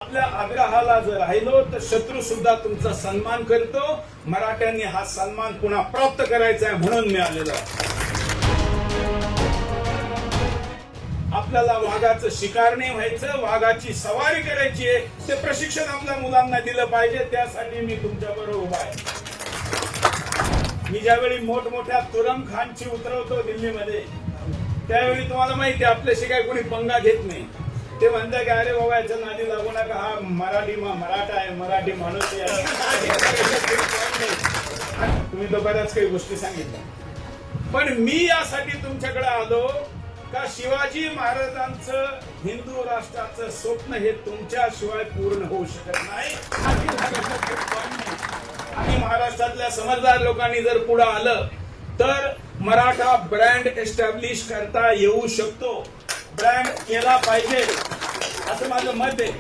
आपल्या आग्रहाला जर राहिलो तर शत्रू सुद्धा तुमचा सन्मान करतो. मराठ्यांनी हा सन्मान पुन्हा प्राप्त करायचा आहे म्हणून मिळालेला आहे. आपल्याला वाघाचं शिकार नाही व्हायचं, वाघाची सवारी करायची आहे. ते प्रशिक्षण आपल्या मुलांना दिलं पाहिजे. त्यासाठी मी तुमच्या बरोबर उभा आहे. मी ज्यावेळी मोठमोठ्या तुरमखानची उतरवतो दिल्लीमध्ये, त्यावेळी तुम्हाला माहिती आहे आपल्याशी काय कोणी पंगा घेत नाही. ते म्हणतात की अरे बाबा याच्या नादी लागू नका, हा मराठा आहे, मराठी माणूस आहे. तुम्ही तो बऱ्याच काही गोष्टी सांगितल्या, पण मी यासाठी तुमच्याकडे आलो का शिवाजी महाराजांचं हिंदू राष्ट्राचं स्वप्न हे तुमच्याशिवाय पूर्ण होऊ शकत नाही. आणि महाराष्ट्रातल्या समजदार लोकांनी जर पुढे आलं तर मराठा ब्रँड एस्टॅब्लिश करता येऊ शकतो. ब्रँड केला पाहिजे असं माझं मत आहे.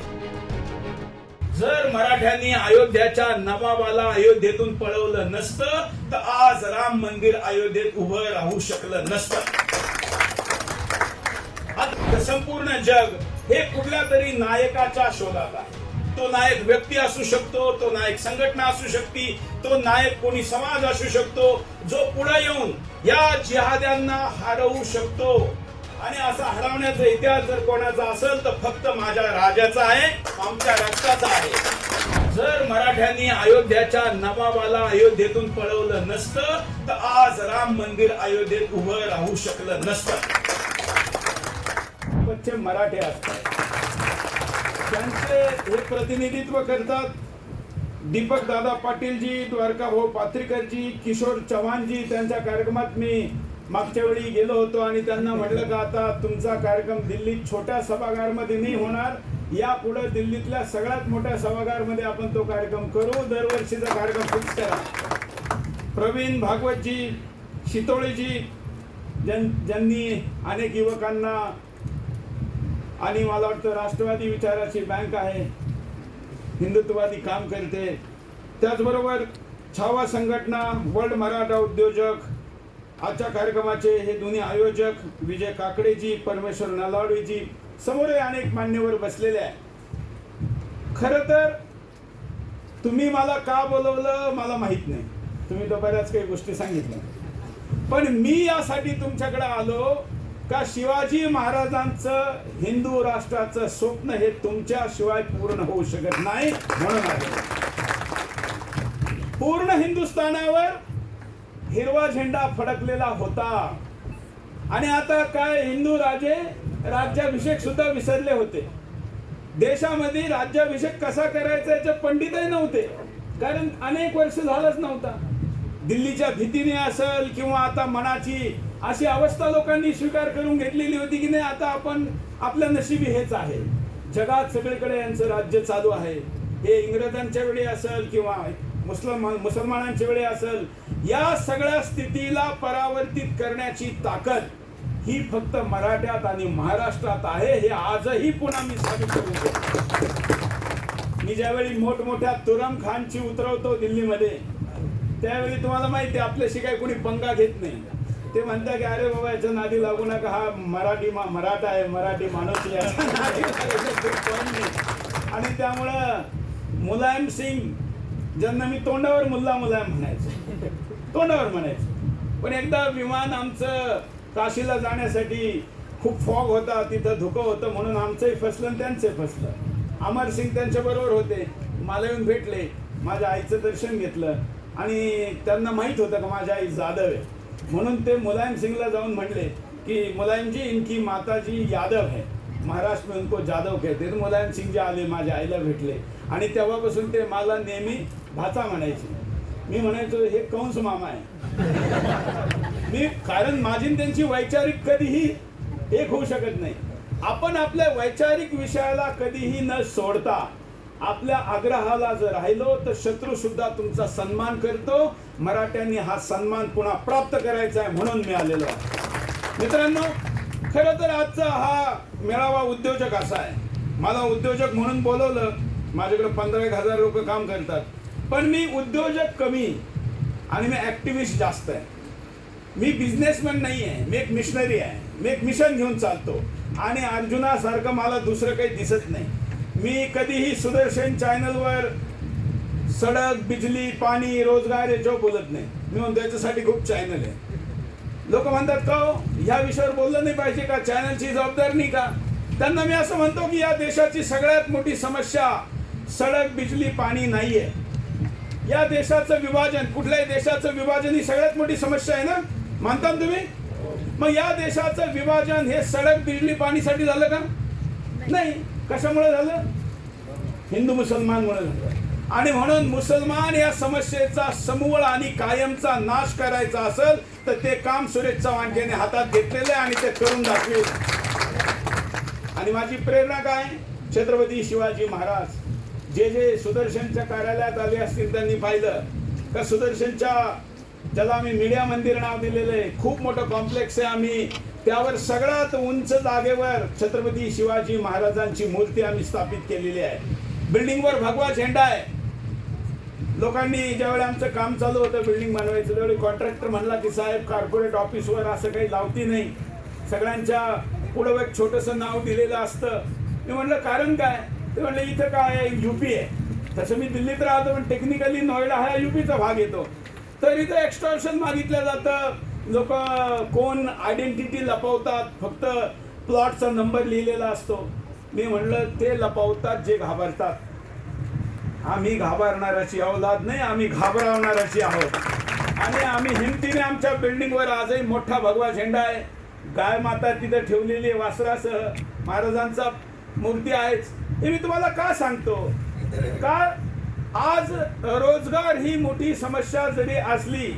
जर मराठ्यांनी अयोध्याच्या नवाबाला अयोध्येतून पळवलं नसतं तर आज राम मंदिर अयोध्येत उभं राहू शकलं नसतं. संपूर्ण जग हे कुठल्या तरी नायकाच्या शोधात आहे. तो नायक व्यक्ती असू शकतो, तो नायक संघटना असू शकते, तो नायक कोणी समाज असू शकतो जो पुढे येऊन या जिहाद्यांना हरवू शकतो. आणि असा हरवण्याचा इतिहास जर कोणाचा असेल तर फक्त माझ्या राजाचा आहे, आमच्या रक्ताचा आहे. जर मराठ्यांनी अयोध्याच्या नवाबाला अयोध्येतून पळवलं नसतं तर आज राम मंदिर अयोध्येत उभं राहू शकलं नसतं. पश्चिम मराठे असतात, त्यांचे हे प्रतिनिधित्व करतात दीपक दादा पाटीलजी, द्वारका भाऊ पात्रीकरजी, किशोर चव्हाणजी. त्यांच्या कार्यक्रमात मी मागच्या वेळी गेलो होतो आणि त्यांना म्हटलं का आता तुमचा कार्यक्रम दिल्लीत छोट्या सभागृहामध्ये नाही होणार, यापुढे दिल्लीतल्या सगळ्यात मोठ्या सभागृहामध्ये आपण तो कार्यक्रम करू. दरवर्षीचा कार्यक्रम फिक्स करा. प्रवीण भागवतजी, शितोळेजी, ज्यांनी अनेक युवकांना, आणि मला वाटतं राष्ट्रवादी विचाराची बँक आहे, हिंदुत्ववादी काम करते. त्याचबरोबर छावा संघटना, वर्ल्ड मराठा उद्योजक, आजच्या कार्यक्रमाचे हे दोन्ही आयोजक विजय काकडेजी, परमेश्वर नलावडेजी, समोर अनेक मान्यवर बसलेले आहे. खरं तर तुम्ही मला का बोलवलं मला माहित नाही, तुम्ही तो बऱ्याच काही गोष्टी सांगितल्या, पण मी यासाठी तुमच्याकडे आलो का शिवाजी महाराजांचं हिंदू राष्ट्राचं स्वप्न हे तुमच्याशिवाय पूर्ण होऊ शकत नाही म्हणून आले. पूर्ण हिंदुस्थानावर हिरवा झेंडा फडकलेला होता आणि आता काय हिंदू राजे राज्याभिषेक सुद्धा विसरले होते. देशामध्ये राज्याभिषेक कसा करायचा याचे पंडितही नव्हते, कारण अनेक वर्ष झालंच नव्हता. दिल्लीच्या भीतीने असेल किंवा आता मनाची अशी अवस्था लोकांनी स्वीकार करून घेतलेली होती की नाही आता आपण आपल्या नशिबी हेच आहे. जगात सगळीकडे यांचं राज्य चालू आहे. हे इंग्रजांच्या वेळी असेल किंवा मुसलमानांच्या वेळी असेल, या सगळ्या स्थितीला परावर्तित करण्याची ताकद ही फक्त मराठ्यात आणि महाराष्ट्रात आहे. हे आजही पुन्हा मी साबित करून देतो. मी ज्यावेळी मोठमोठ्या तुरमखानची उतरवतो दिल्लीमध्ये, त्यावेळी तुम्हाला माहिती आहे आपल्याशी काही कोणी पंगा घेत नाही. ते म्हणतात की अरे बाबा याच्या नादी लागू नका, हा मराठा आहे, मराठी माणूस आहे. आणि त्यामुळं मुलायम सिंग, ज्यांना मी तोंडावर मुलायम म्हणायचो, तोंडावर म्हणायचं, पण एकदा विमान आमचं काशीला जाण्यासाठी खूप फॉग होता, तिथं धुकं होतं म्हणून आमचंही फसलं आणि त्यांचंही फसलं. अमर सिंग त्यांच्या बरोबर होते, मला येऊन भेटले, माझ्या आईचं दर्शन घेतलं आणि त्यांना माहित होतं का माझी आई जाधव आहे म्हणून ते मुलायम सिंगला जाऊन म्हणले की मुलायम जी इनकी माताजी यादव है, महाराष्ट्र में उनको जाधव कहते. मुलायम सिंग जे आले माझ्या आईला भेटले आणि तेव्हापासून ते मला नेहमी भाचा म्हणायचे. मी म्हणायचो हे कंस मामा आहे मी, कारण माझी त्यांची वैचारिक कधीही एक होऊ शकत नाही. आपण आपल्या वैचारिक विषयाला कधीही न सोडता आपल्या आग्रहाला जर राहिलो तर शत्रू सुद्धा तुमचा सन्मान करतो. मराठ्यांनी हा सन्मान पुन्हा प्राप्त करायचा आहे म्हणून मिळालेलो आहे. मित्रांनो, खरं तर आजचा हा मेळावा उद्योजक असा आहे. मला उद्योजक म्हणून बोलवलं, माझ्याकडे 15,000 लोक काम करतात, पण मी उद्योजक कमी आणि मी ऍक्टिव्हिस्ट जास्त आहे. मी बिझनेसमॅन नाही आहे, मी एक मिशनरी आहे. मी एक मिशन घेऊन चालतो आणि अर्जुनासारखं मला दुसरं काही दिसत नाही. मी कधीही सुदर्शन चॅनलवर सडक, बिजली, पाणी, रोजगार याच्यावर बोलत नाही. मी म्हणतो याच्यासाठी खूप चॅनल आहे. लोक म्हणतात का हो, ह्या विषयावर बोललं नाही पाहिजे का, चॅनलची जबाबदारी नाही का? त्यांना मी असं म्हणतो की या देशाची सगळ्यात मोठी समस्या सडक, बिजली, पाणी नाहीये. या देशाचं विभाजन, कुठल्याही देशाचं विभाजन ही सगळ्यात मोठी समस्या आहे ना, मानता ना तुम्ही? मग या देशाचं विभाजन हे सडक, बिजली, पाणीसाठी झालं का? नाही. कशामुळे झालं? हिंदू मुसलमानमुळे झालं. आणि म्हणून मुसलमान या समस्येचा समूळ आणि कायमचा नाश करायचा असेल तर ते काम सुरेश चव्हाण यांनी हातात घेतलेले आणि ते करून दाखवेल. आणि माझी प्रेरणा काय? छत्रपती शिवाजी महाराज जे सुदर्शनच्या कार्यालयात आले असतील त्यांनी पाहिलं का सुदर्शनच्या, ज्याला आम्ही मीडिया मंदिर नाव दिलेलं आहे, खूप मोठं कॉम्प्लेक्स आहे. आम्ही त्यावर सगळ्यात उंच जागेवर छत्रपती शिवाजी महाराजांची मूर्ती आम्ही स्थापित केलेली आहे. बिल्डिंगवर भगवा झेंडा आहे. लोकांनी ज्यावेळी आमचं काम चालू होतं बिल्डिंग बनवायचं त्यावेळी कॉन्ट्रॅक्टर म्हणला की साहेब कॉर्पोरेट ऑफिसवर असं काही लावती नाही, सगळ्यांच्या पुढं एक छोटंसं नाव दिलेलं असतं. मी म्हणलं कारण काय? ते म्हणलं इथं काय आहे, यूपी आहे. तसं मी दिल्लीत राहतो पण टेक्निकली नोएडा हा यूपीचा भाग येतो. तर इथं एक्स्टॉर्शन मागितलं जातं. लोक कोण आयडेंटिटी लपवतात, फक्त प्लॉटचा नंबर लिहिलेला असतो. मी म्हणलं ते लपवतात जे घाबरतात. आम्ही घाबरणाऱ्याची औलाद नाही, आम्ही घाबरवणाऱ्याची आहोत. आणि आम्ही हिमतीने आमच्या बिल्डिंगवर आजही मोठा भगवा झेंडा आहे. गाय माता तिथं ठेवलेली आहे वासरासह. महाराजांचा मूर्ती आहेच. हे मी तुम्हाला का सांगतो? का आज रोजगार ही मोठी समस्या जरी असली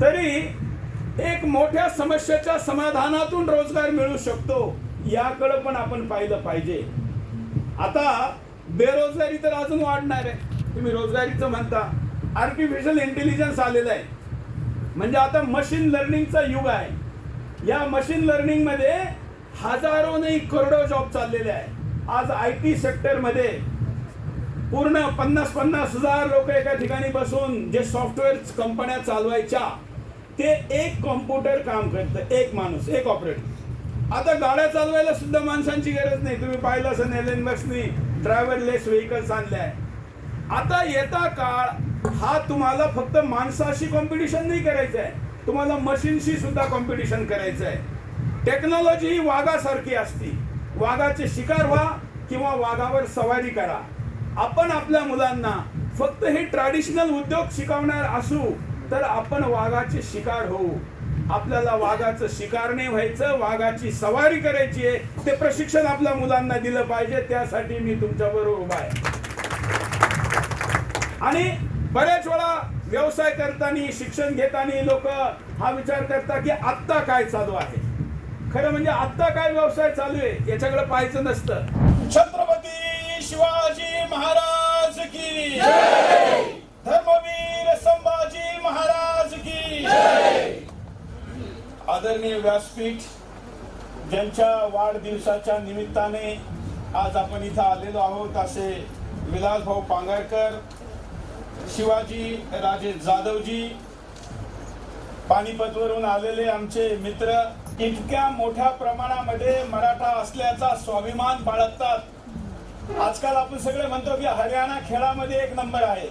तरी एक मोठ्या समस्येच्या समाधानातून रोजगार मिळू शकतो, याकडे पण आपण पाहिलं पाहिजे. आता बेरोजगारी तर अजून वाढणार आहे. तुम्ही रोजगारीचं म्हणता, आर्टिफिशियल इंटेलिजन्स आलेलं आहे. म्हणजे आता मशीन लर्निंगचा युग आहे. या मशीन लर्निंग मध्ये हजारो नाही करोडो जॉब चाललेले आहे. आज IT सेक्टरमध्ये पूर्ण 50,000 लोक एका ठिकाणी बसून जे सॉफ्टवेअर कंपन्या चालवायच्या, ते एक कॉम्प्युटर काम करतं, एक माणूस, एक ऑपरेटर. आता गाड्या चालवायला सुद्धा माणसांची गरज नाही. तुम्ही पाहिलं असं एलन मस्कनी ड्रायव्हरलेस व्हेकल्स आणले आहे. आता येता काळ हा तुम्हाला फक्त माणसाशी कॉम्पिटिशन नाही करायचं आहे, तुम्हाला मशीनशी सुद्धा कॉम्पिटिशन करायचं आहे. टेक्नॉलॉजी ही वाघासारखी असती. वाघाचे शिकार व्हा किंवा वाघावर सवारी करा. आपण आपल्या मुलांना फक्त हे ट्रॅडिशनल उद्योग शिकवणार असू तर आपण वाघाचे शिकार होऊ. आपल्याला वाघाचं शिकार नाही व्हायचं, वाघाची सवारी करायची आहे. ते प्रशिक्षण आपल्या मुलांना दिलं पाहिजे. त्यासाठी मी तुमच्याबरोबर उभा आहे. आणि बऱ्याच वेळा व्यवसाय करताना, शिक्षण घेताना लोक हा विचार करतात की आत्ता काय चालू आहे. खरं म्हणजे आत्ता काय व्यवसाय चालू आहे याच्याकडे पाहायचं नसतं. छत्रपती शिवाजी महाराज की जय, धर्मवीर संभाजी महाराज की जय. आदरणीय व्यासपीठ, ज्यांच्या वाढदिवसाच्या निमित्ताने आज आपण इथं आलेलो आहोत असे विलासभाऊ पांगारकर, शिवाजी राजे जाधवजी, पानिपतवरून आलेले आमचे मित्र, इतक्या मोठ्या प्रमाणामध्ये मराठा असल्याचा स्वाभिमान बाळगतात. आजकाल आपण सगळे म्हणतो की हरियाणा खेळामध्ये 1 नंबर आहे,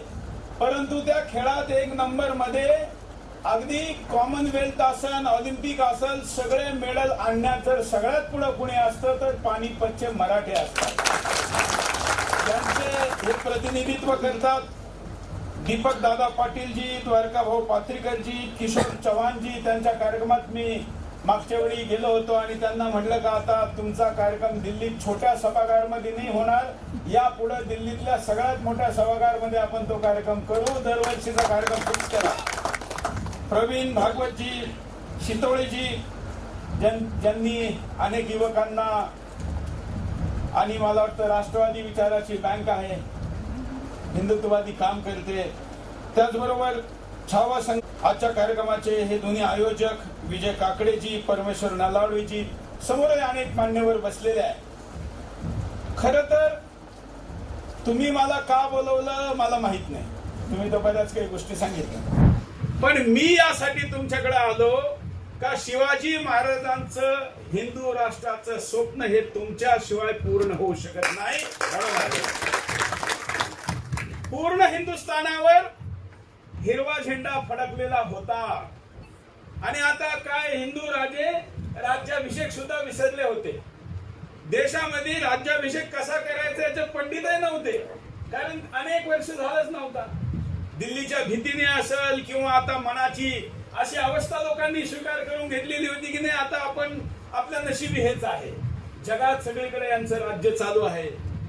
परंतु त्या खेळात 1 नंबर मध्ये अगदी कॉमनवेल्थ असेल, ऑलिम्पिक असेल, सगळे मेडल आणण्यात जर सगळ्यात पुढे कुणी असतं तर पानिपतचे मराठे असतात. त्यांचे हे प्रतिनिधित्व करतात दीपक दादा पाटीलजी, द्वारका भाऊ पात्रीकरजी, किशोर चव्हाणजी. त्यांच्या कार्यक्रमात मी मागच्या वेळी गेलो होतो आणि त्यांना म्हटलं का आता तुमचा कार्यक्रम दिल्लीत छोट्या सभागृहामध्ये नाही होणार, यापुढे दिल्लीतल्या सगळ्यात मोठ्या सभागृहामध्ये आपण तो कार्यक्रम करू. दरवर्षीचा कार्यक्रम फिक्स केला. प्रवीण भागवतजी, शितोळेजी, ज्यांनी अनेक युवकांना, आणि मला वाटतं राष्ट्रवादी विचाराची बँक आहे, हिंदुत्ववादी काम करते. त्याचबरोबर छावा संघ आजच्या कार्यक्रमाचे हे दोन्ही आयोजक विजय काकडेजी, परमेश्वर नलावडेजी, समोर अनेक मान्यवर बसलेले आहे. खरं तर तुम्ही मला का बोलवलं मला माहित नाही, तुम्ही तर बऱ्याच काही गोष्टी सांगितल्या, पण मी यासाठी तुमच्याकडे आलो का शिवाजी महाराजांचं हिंदू राष्ट्राचं स्वप्न हे तुमच्याशिवाय पूर्ण होऊ शकत नाही. पूर्ण हिंदुस्थानावर हिरवा झेंडा फडकलेला होता आणि आता काय हिंदू राजे राज्याभिषेक सुद्धा विसरले होते. देशामध्ये राज्याभिषेक कसा करायचा याचे पंडितही नव्हते, कारण अनेक वर्ष झालंच नव्हता. दिल्लीच्या भीतीने असेल किंवा आता मनाची अशी अवस्था लोकांनी स्वीकार करून घेतलेली होती की नाही आता आपण आपल्या नशिबी हेच आहे. जगात सगळीकडे यांचं राज्य चालू आहे.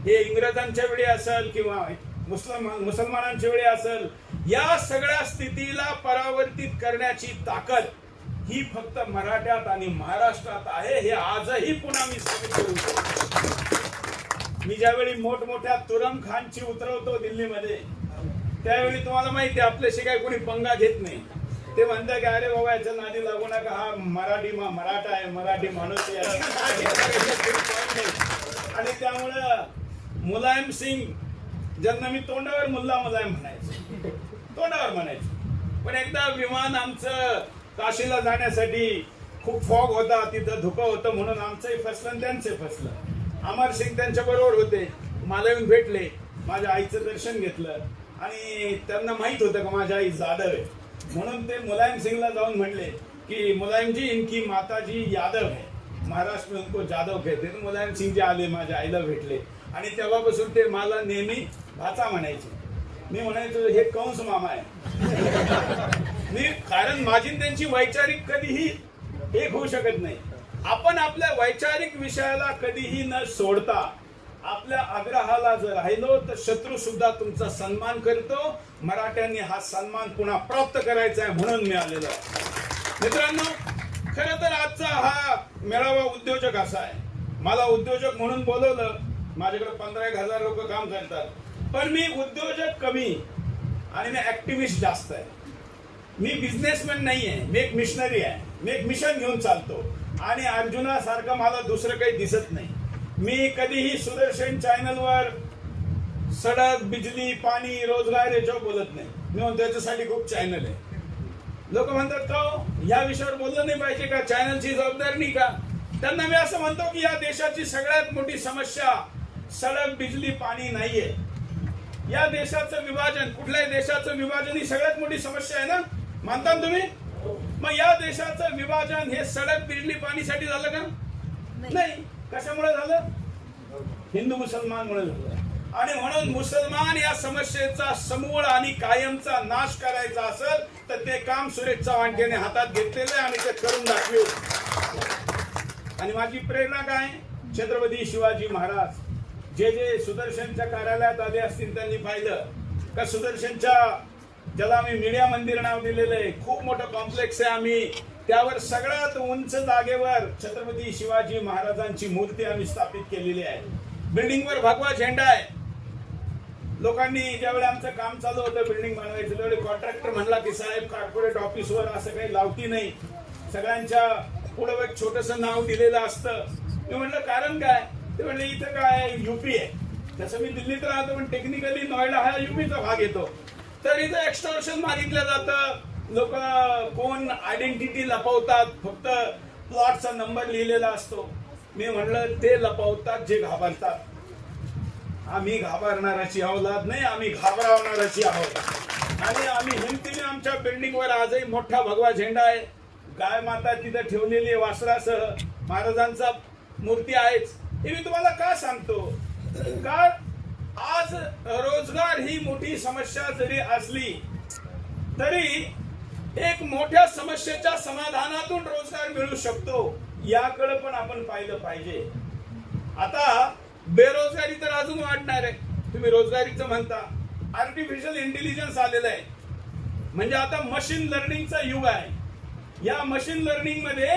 हे इंग्रजांच्या वेळी असेल किंवा मुसलमानांच्या वेळी असेल, या सगळ्या स्थितीला परावर्तित करण्याची ताकद ही फक्त मराठ्यात आणि महाराष्ट्रात आहे. हे आजही पुन्हा मी साबित करू शकतो. मी ज्यावेळी मोठमोठ्या तुरंखांची उतरवतो दिल्लीमध्ये, त्यावेळी तुम्हाला माहिती आहे आपल्याशी काही कोणी पंगा घेत नाही. ते म्हणतात की अरे बाबा याच्या नादी लागू नका, हा मराठा आहे, मराठी माणूस आहे. आणि त्यामुळं मुलायम सिंग, ज्यांना मी तोंडावर मुलायम म्हणायचो, तोंडावर म्हणायचो, पण एकदा विमान आमचं काशीला जाण्यासाठी खूप फॉग होता, तिथं धुकं होतं म्हणून आमचंही फसलं आणि त्यांचंही फसलं. अमर सिंग त्यांच्या बरोबर होते. मला येऊन भेटले, माझ्या आईचं दर्शन घेतलं आणि त्यांना माहित होतं का माझी आई जाधव आहे, म्हणून ते मुलायम सिंगला जाऊन म्हणले की मुलायम जी इनकी माताजी यादव है, महाराष्ट्र में उनको जाधव कहते. मुलायम सिंग जे आले माझ्या आईला भेटले आणि तेव्हापासून ते मला नेहमी भाचा म्हणायचे. मी म्हणायचो हे कंस मामा आहे. मी कारण माझी त्यांची वैचारिक कधीही एक होऊ शकत नाही. आपण आपल्या वैचारिक विषयाला कधीही न सोडता आपल्या आग्रहाला जर राहिलो तर शत्रू सुद्धा तुमचा सन्मान करतो. मराठ्यांनी हा सन्मान पुन्हा प्राप्त करायचा आहे म्हणून मी आलेलो आहे. मित्रांनो, खरं तर आजचा हा मेळावा उद्योजक असा आहे. मला उद्योजक म्हणून बोलवलं. माझ्याकडे 15,000 लोक काम करतात, पण मी उद्योजक कमी आणि मी ऍक्टिव्हिस्ट जास्त आहे. मी बिझनेसमॅन नाही आहे, मी एक मिशनरी आहे. मी एक मिशन घेऊन चालतो आणि अर्जुनासारखं मला दुसरं काही दिसत नाही. मी कधीही सुदर्शन चॅनलवर सडक, बिजली, पाणी, रोजगार याच्यावर बोलत नाही. मी म्हणतो त्याच्यासाठी खूप चॅनल आहे. लोक म्हणतात का या विषयावर बोललं नाही पाहिजे का, चॅनलची जबाबदारी नाही का? त्यांना मी असं म्हणतो की या देशाची सगळ्यात मोठी समस्या सडक, बिजली, पाणी नाहीये. या देशाचं विभाजन, कुठल्याही देशाचं विभाजन ही सगळ्यात मोठी समस्या आहे ना, मानता तुम्ही? मग या देशाचं विभाजन हे सडक, बिजली, पाणीसाठी झालं का? नाही. कशामुळे झालं? हिंदू मुसलमान मुळे झालं. आणि म्हणून मुसलमान या समस्येचा समूळ आणि कायमचा नाश करायचा असेल तर ते काम सुरेश चव्हाण यांनी हातात घेतलेलं आहे आणि ते करून दाखवू. आणि माझी प्रेरणा काय? छत्रपती शिवाजी महाराज जे सुदर्शनच्या कार्यालयात आले असतील त्यांनी पाहिलं का सुदर्शनच्या, ज्याला आम्ही मीडिया मंदिर नाव दिलेलं आहे, खूप मोठं कॉम्प्लेक्स आहे. आम्ही त्यावर सगळ्यात उंच जागेवर छत्रपती शिवाजी महाराजांची मूर्ती आम्ही स्थापित केलेली आहे. बिल्डिंगवर भगवा झेंडा आहे. लोकांनी ज्यावेळी आमचं काम चालू होतं बिल्डिंग बनवायचं, त्यावेळी कॉन्ट्रॅक्टर म्हणला की साहेब कॉर्पोरेट ऑफिसवर असं काही लावती नाही, सगळ्यांच्या पुढे एक छोटंसं नाव दिलेलं असतं. मी म्हटलं कारण काय? ते म्हणले इथं काय युपी आहे. तसं मी दिल्लीत राहतो पण टेक्निकली नोएडा हा युपीचा भाग येतो. तर इथं एक्स्टॉर्शन मागितलं जातं. लोक कोण आयडेंटिटी लपवतात, फक्त प्लॉटचा नंबर लिहिलेला असतो. मी म्हणलं ते लपवतात जे घाबरतात. आम्ही घाबरणाराची औलाद नाही, आम्ही घाबरवणाराची आहोत. आणि आम्ही हिमतीने आमच्या बिल्डिंगवर आजही मोठा भगवा झेंडा आहे. गाय माता तिथं ठेवलेली वासरासह महाराजांचा मूर्ती आहेच. हे मी तुम्हाला का सांगतो? का आज रोजगार ही मोठी समस्या जरी असली तरी एक मोठ्या समस्येच्या समाधानातून रोजगार मिळू शकतो, याकडे पण आपण पाहिलं पाहिजे. आता बेरोजगारी तर अजून वाढणार आहे. तुम्ही रोजगारीचं म्हणता, आर्टिफिशियल इंटेलिजन्स आलेलं आहे, म्हणजे आता मशीन लर्निंगचा युग आहे. या मशीन लर्निंग मध्ये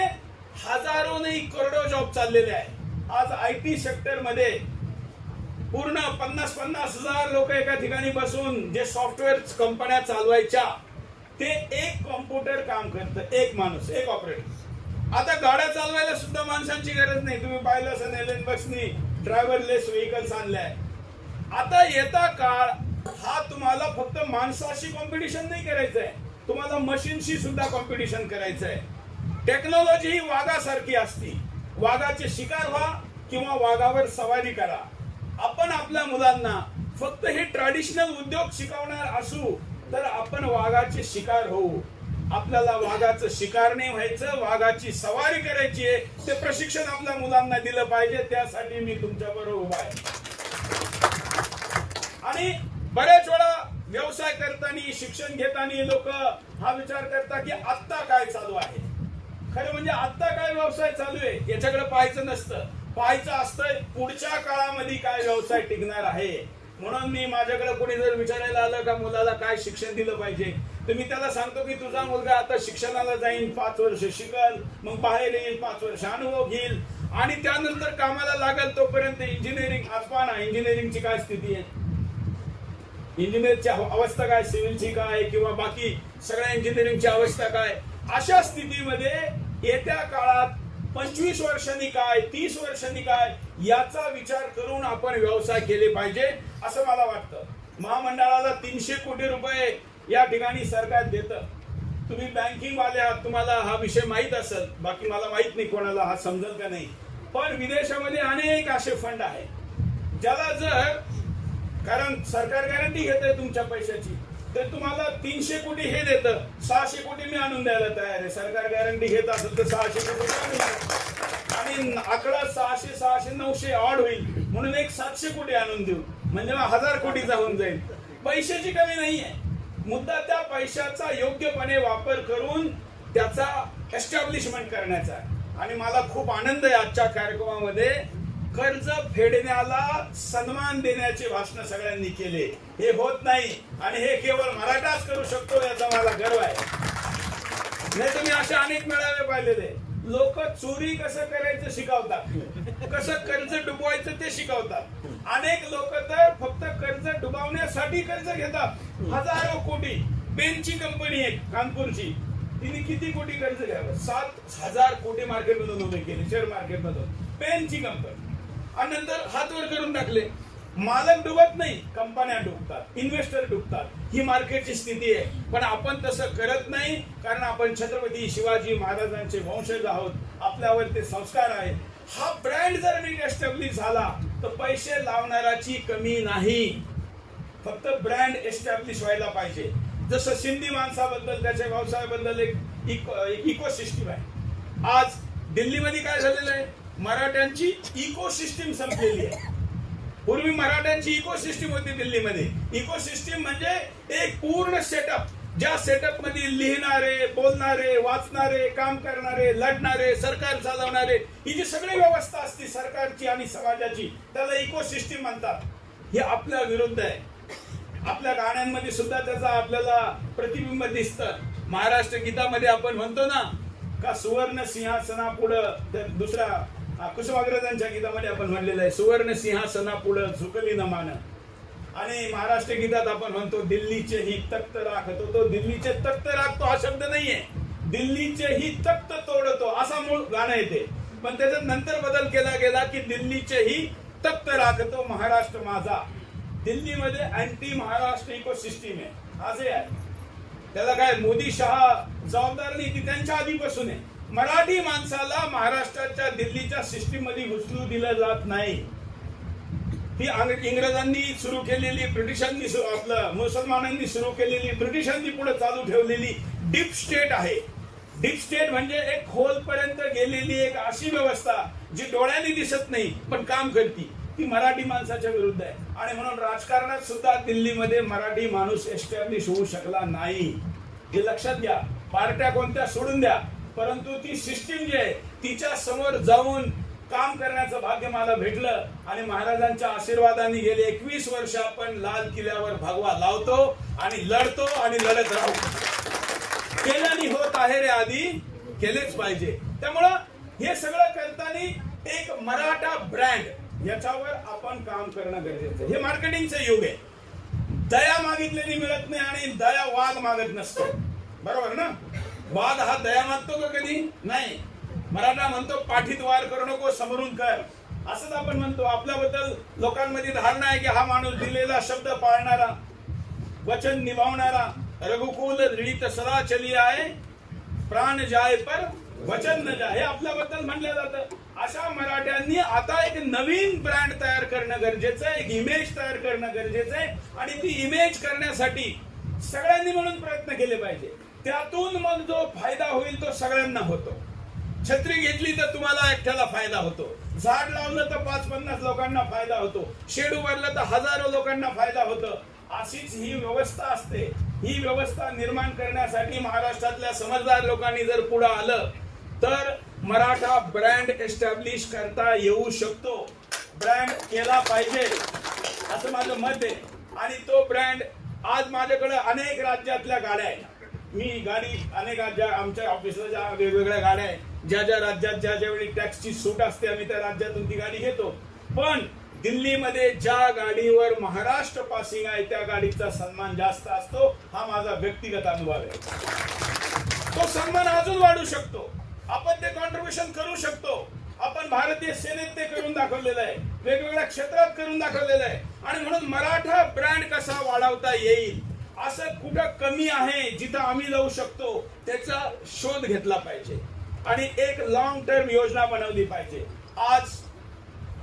हजारो नाही करोडो जॉब चाललेले आहे. आज आयटी सेक्टर मध्ये पूर्ण 50,000 लोक एका ठिकाणी बसून जे सॉफ्टवेअर कंपन्या चालवायच्या, ते एक कॉम्प्युटर काम करतं, एक माणूस, एक ऑपरेटर. आता गाड्या चालवायला सुद्धा माणसांची गरज नाही. तुम्ही पाहिलं असेल एलन मस्कनी ड्रायव्हरलेस व्हेकल्स आणलाय. आता येता काळ हा तुम्हाला फक्त माणसाशी कॉम्पिटिशन नाही करायचंय, तुम्हाला मशीनशी सुद्धा कॉम्पिटिशन करायचंय. टेक्नॉलॉजी ही वाघासारखी असती. वाघाचे शिकार व्हा किंवा वाघावर सवारी करा. आपण आपल्या मुलांना फक्त हे ट्रॅडिशनल उद्योग शिकवणार असू तर आपण वाघाचे शिकार होऊ. आपल्याला वाघाचं शिकार नाही व्हायचं, वाघाची सवारी करायची आहे. ते प्रशिक्षण आपल्या मुलांना दिलं पाहिजे. त्यासाठी मी तुमच्या बरोबर उभा आहे. आणि बऱ्याच वेळा व्यवसाय करताना, शिक्षण घेताना लोक हा विचार करतात की आत्ता काय चालू आहे. खरं म्हणजे आत्ता काय व्यवसाय चालू आहे याच्याकडे पाहायचं नसतं. पाहायचं असतं पुढच्या काळामध्ये काय व्यवसाय टिकणार आहे. म्हणून मी माझ्याकडे कोणी जर विचारायला आलं का मुलाला काय शिक्षण दिलं पाहिजे, तर मी त्याला सांगतो की तुझा मुलगा आता शिक्षणाला जाईल, 5 वर्ष शिकल, मग बाहेर येईल, 5 वर्ष अनुभव घेईल आणि त्यानंतर कामाला लागल. तोपर्यंत इंजिनिअरिंग, आज पहा ना इंजिनिअरिंगची काय स्थिती आहे, इंजिनिअरची अवस्था काय, सिव्हिलची काय किंवा बाकी सगळ्या इंजिनिअरिंगची अवस्था काय. अशा स्थितीमध्ये येत्या काळात 25 वर्षांनी काय, 30 वर्षांनी काय याचा विचार करून आपण व्यवसाय केले पाहिजे असं मला वाटतं. महामंडळाला 300 कोटी रुपये या ठिकाणी सरकार देतं. तुम्ही बँकिंग वाले आहात, तुम्हाला हा विषय माहित असेल, बाकी मला माहित नाही कोणाला हा समजेल का नाही. पण विदेशामध्ये अनेक असे फंड आहेत ज्याला जर, कारण सरकार गॅरंटी घेते तुमच्या पैशाची, तर तुम्हाला 300 कोटी हे देतं, 600 कोटी मी आणून द्यायला तयार आहे. सरकार गॅरंटी घेत असेल तर 600 कोटी आणि आकडा 600, 600, 900 ऑड होईल म्हणून एक 700 कोटी आणून देऊ, म्हणजे 1000 कोटीचा होऊन जाईल. पैशाची कमी नाहीये, मुद्दा त्या पैशाचा योग्यपणे वापर करून त्याचा एस्टॅब्लिशमेंट करण्याचा. आणि मला खूप आनंद आहे आजच्या कार्यक्रमामध्ये कर्ज फेडण्याला सन्मान देण्याचे भाषण सगळ्यांनी केले. हे होत नाही आणि हे केवळ मराठाच करू शकतो याचा मला गर्व आहे. नाही तर मी असे अनेक मेळावे पाहिलेले, लोक चोरी कसं करायचं शिकवतात, कसं कर्ज डुबवायचं ते शिकवतात. अनेक लोक तर फक्त कर्ज डुबवण्यासाठी कर्ज घेतात, हजारो कोटी. पेनची कंपनी आहे कानपूरची, तिने किती कोटी कर्ज घ्यावं, 7,000 कोटी मार्केटमधून उभे केले, शेअर मार्केटमधून. पेनची कंपनी आणि नंतर हात वर करून टाकले. मालक डुबत नाही, कंपन्या डुबतात, इन्व्हेस्टर डुबतात. ही मार्केटची स्थिती आहे. पण आपण तसं करत नाही, कारण आपण छत्रपती शिवाजी महाराजांचे वंशज आहोत, आपल्यावर ते संस्कार आहेत. हा ब्रँड जर नीट एस्टॅब्लिश झाला तर पैसे लावणाराची कमी नाही, फक्त ब्रँड एस्टॅब्लिश व्हायला पाहिजे. जसं सिंधी माणसाबद्दल, त्याच्या व्यवसायाबद्दल एक इकोसिस्टम आहे. आज दिल्लीमध्ये काय झालेलं आहे, मराठ्यांची इकोसिस्टीम संपलेली आहे. पूर्वी मराठ्यांची इकोसिस्टीम होती दिल्लीमध्ये. इकोसिस्टीम म्हणजे एक पूर्ण सेटअप, ज्या सेटअप मध्ये लिहिणारे, बोलणारे, वाचणारे, काम करणारे, लढणारे, सरकार चालवणारे, ही जी सगळी व्यवस्था असते सरकारची आणि समाजाची, त्याला इकोसिस्टीम म्हणतात. हे आपल्या विरुद्ध आहे. आपल्या गाण्यांमध्ये सुद्धा त्याचा आपल्याला प्रतिबिंब दिसतं. महाराष्ट्र गीतामध्ये आपण म्हणतो ना का सुवर्ण सिंहासनापुढं, दुसऱ्या कुसुमाग्रजांच्या गीतामध्ये आपण म्हणलेलं आहे, सुवर्ण सिंहासनापुढं झुकली न मान. आणि महाराष्ट्र गीतात आपण म्हणतो दिल्लीचे ही तख्त राखतो. तो दिल्लीचे तख्त राखतो हा शब्द नाहीये, दिल्लीचे ही तख्त तोडतो असा मूळ गाणं येते. पण त्याच्यात नंतर बदल केला गेला की दिल्लीचे ही तख्त राखतो महाराष्ट्र माझा. दिल्लीमध्ये अँटी महाराष्ट्र इकोसिस्टीम आहे, आजही आहे. त्याला काय मोदी शहा जबाबदार नाही, ती त्यांच्या आधीपासून आहे. मराठी माणसाला महाराष्ट्राच्या दिल्लीच्या सिस्टीम मध्ये घुसू दिलं जात नाही. ती इंग्रजांनी सुरू केलेली, ब्रिटिशांनी आपलं मुसलमानांनी सुरू केलेली, ब्रिटिशांनी पुढे चालू ठेवलेली डीप स्टेट आहे. डीप स्टेट म्हणजे एक खोलपर्यंत गेलेली एक अशी व्यवस्था जी डोळ्यांनी दिसत नाही पण काम करते. ती मराठी माणसाच्या विरुद्ध आहे. आणि म्हणून राजकारणात सुद्धा दिल्लीमध्ये मराठी माणूस एस्टॅब्लिश होऊ शकला नाही. हे लक्षात घ्या. पार्ट्या कोणत्या सोडून द्या, परंतु ती सिस्टीम जी आहे तिच्या समोर जाऊन काम करण्याचं भाग्य मला भेटलं. आणि महाराजांच्या आशीर्वादाने गेले 21 वर्ष आपण लाल किल्ल्यावर भगवा लावतो आणि लढतो आणि लढत राहू. केल्याने होत आहे रे आधी, केलेच पाहिजे. त्यामुळं हे सगळं करताना एक मराठा ब्रँड याच्यावर आपण काम करणं गरजेचं आहे. हे मार्केटिंगचं युग आहे. दया मागितलेली मिळत नाही आणि दया वाद मागत नसतो, बरोबर ना. वाद हा दया मागतो का कधी नाही. मराठा म्हणतो पाठीत वार करू नको, समोरून कर, असंच आपण म्हणतो. आपल्याबद्दल लोकांमध्ये धारणा आहे की हा माणूस दिलेला शब्द पाळणारा, वचन निभावणारा, रघुकुल ऋणित सदा चली आहे, प्राण जाय पर वचन न जाय, हे आपल्याबद्दल म्हणलं जातं. अशा मराठ्यांनी आता एक नवीन ब्रँड तयार करणं गरजेचं आहे, एक इमेज तयार करणं गरजेचं आहे आणि ती इमेज करण्यासाठी सगळ्यांनी म्हणून प्रयत्न केले पाहिजे. त्यातून मग जो फायदा होईल तो सगळ्यांना होतो. छत्री घेतली तर तुम्हाला एकट्याला फायदा होतो, झाड लावलं तर 5-50 लोकांना फायदा होतो, शेड उभारलं तर हजारो लोकांना फायदा होतो. अशीच ही व्यवस्था असते. ही व्यवस्था निर्माण करण्यासाठी महाराष्ट्रातल्या समजदार लोकांनी जर पुढे आलं तर मराठा ब्रँड एस्टॅब्लिश करता येऊ शकतो. ब्रँड केला पाहिजे असं माझं मत आहे. आणि तो ब्रँड आज माझ्याकडे अनेक राज्यातल्या गाड्या आहेत. मी गाडी अनेक आमच्या ऑफिसला ज्या वेगवेगळ्या गाड्या आहेत, ज्या ज्या राज्यात ज्या ज्यावेळी टॅक्सची सूट असते आम्ही त्या राज्यातून ती गाडी घेतो. पण दिल्लीमध्ये ज्या गाडीवर महाराष्ट्र पासिंग आहे त्या गाडीचा सन्मान जास्त असतो. हा माझा व्यक्तिगत अनुभव आहे. तो सन्मान अजून वाढू शकतो. आपण ते कॉन्ट्रीब्युशन करू शकतो. आपण भारतीय सेनेत ते करून दाखवलेलं आहे, वेगवेगळ्या क्षेत्रात करून दाखवलेलं आहे. आणि म्हणून मराठा ब्रँड कसा वाढवता येईल, असं कुठं कमी आहे जिथं आम्ही जाऊ शकतो त्याचा शोध घेतला पाहिजे आणि एक लॉंग टर्म योजना बनवली पाहिजे. आज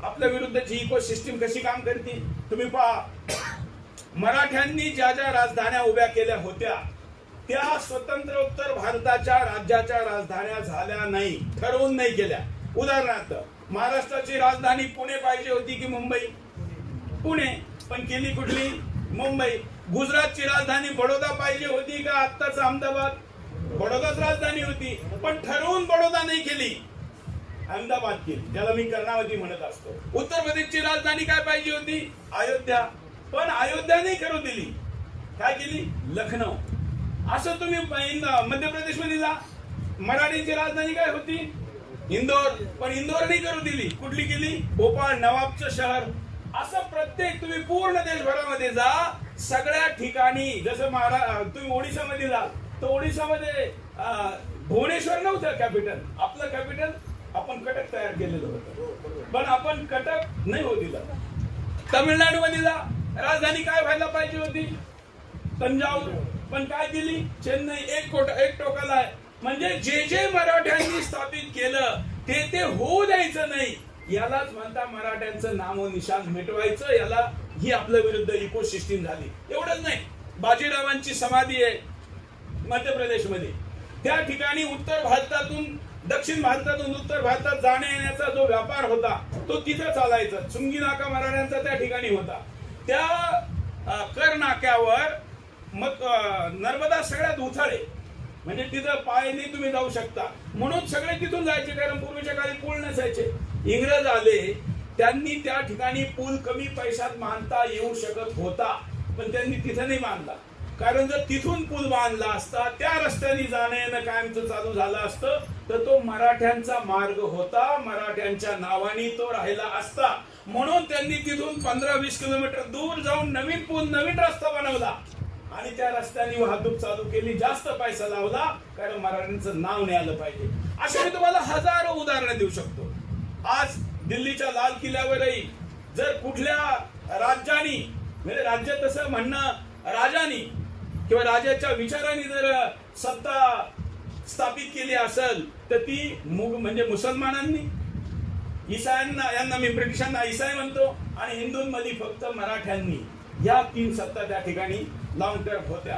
आपल्या विरुद्धची इकोसिस्टीम कशी काम करते तुम्ही पहा. मराठ्यांनी ज्या ज्या राजधान्या उभ्या केल्या होत्या त्या स्वतंत्रोत्तर भारताच्या राज्याच्या राजधान्या झाल्या नाही, ठरवून नाही केल्या. उदाहरणार्थ महाराष्ट्राची राजधानी पुणे पाहिजे होती की मुंबई? पुणे. पण केली कुठली? मुंबई. गुजरातची राजधानी बडोदा पाहिजे होती का आत्ताच अहमदाबाद? बडोदाच राजधानी होती, पण ठरवून बडोदा नाही केली, अहमदाबाद केली, ज्याला मी कर्णावती म्हणत असतो. उत्तर प्रदेशची राजधानी काय पाहिजे होती? अयोध्या, पण अयोध्या नाही करू दिली. काय केली? लखनौ. असं तुम्ही मध्य प्रदेश मध्ये जा, मराठीची राजधानी काय होती? इंदोर, पण इंदोर नाही करू दिली. कुठली केली? भोपाळ, नवाबचं शहर. असं प्रत्येक तुम्ही पूर्ण देशभरामध्ये जा, सगळ्या ठिकाणी जसं तुम्ही ओडिशामध्ये जा तर ओडिशामध्ये भुवनेश्वर नव्हतं कॅपिटल, आपलं कॅपिटल आपण कटक तयार केलेलं होतं, पण आपण कटक नाही होऊ दिलं. तमिळनाडूमध्ये जा, राजधानी काय व्हायला पाहिजे होती? तंजाऊर, पण काय केली? चेन्नई. एक टोकाला आहे. म्हणजे जे जे मराठ्यांनी स्थापित केलं ते होऊ द्यायचं नाही. यालाच म्हणता मराठ्यांचं नामो निशाण मिटवायचं. याला ही आपल्या विरुद्ध इकोसिस्टीम झाली. एवढंच नाही, बाजीरावांची समाधी आहे मध्य प्रदेशमध्ये. त्या ठिकाणी उत्तर भारतातून दक्षिण भारतातून उत्तर भारतात जाण्या येण्याचा जो व्यापार होता तो तिथं चालायचा. चुंगी नाका मराठ्यांचा त्या ठिकाणी होता. त्या कर नाक्यावर मग नर्मदा सगळ्यात उथळे, म्हणजे तिथं पायने तुम्ही जाऊ शकता म्हणून सगळे तिथून जायचे, कारण पूर्वीच्या काळी पूल नसायचे. इंग्रज आले, त्यांनी त्या ठिकाणी पूल कमी पैशात बांधता येऊ शकत होता, पण त्यांनी तिथं नाही बांधला. कारण जर तिथून पूल बांधला असता, त्या रस्त्याने जाणं येणं कायमचं चालू झालं असतं तर तो मराठ्यांचा मार्ग होता, मराठ्यांच्या नावाने तो राहिला असता. म्हणून त्यांनी तिथून 15-20 किलोमीटर दूर जाऊन नवीन पूल, नवीन रस्ता बनवला आणि त्या रस्त्याने वाहतूक चालू केली. जास्त पैसा लावला, कारण मराठ्यांचं नाव नाही आलं पाहिजे. अशा मी तुम्हाला हजारो उदाहरणं देऊ शकतो. आज दिल्लीच्या लाल किल्ल्यावरही जर कुठल्या राज्यानी, म्हणजे राज्य तसं म्हणणं राजानी किंवा राजाच्या विचारांनी जर सत्ता स्थापित केली असेल तर ती म्हणजे मुसलमानांनी, ईसायांना, यांना मी ब्रिटिशांना ईसाई म्हणतो, आणि हिंदूंमध्ये फक्त मराठ्यांनी, या 3 सत्ता त्या ठिकाणी लॉंग टर्म होत्या.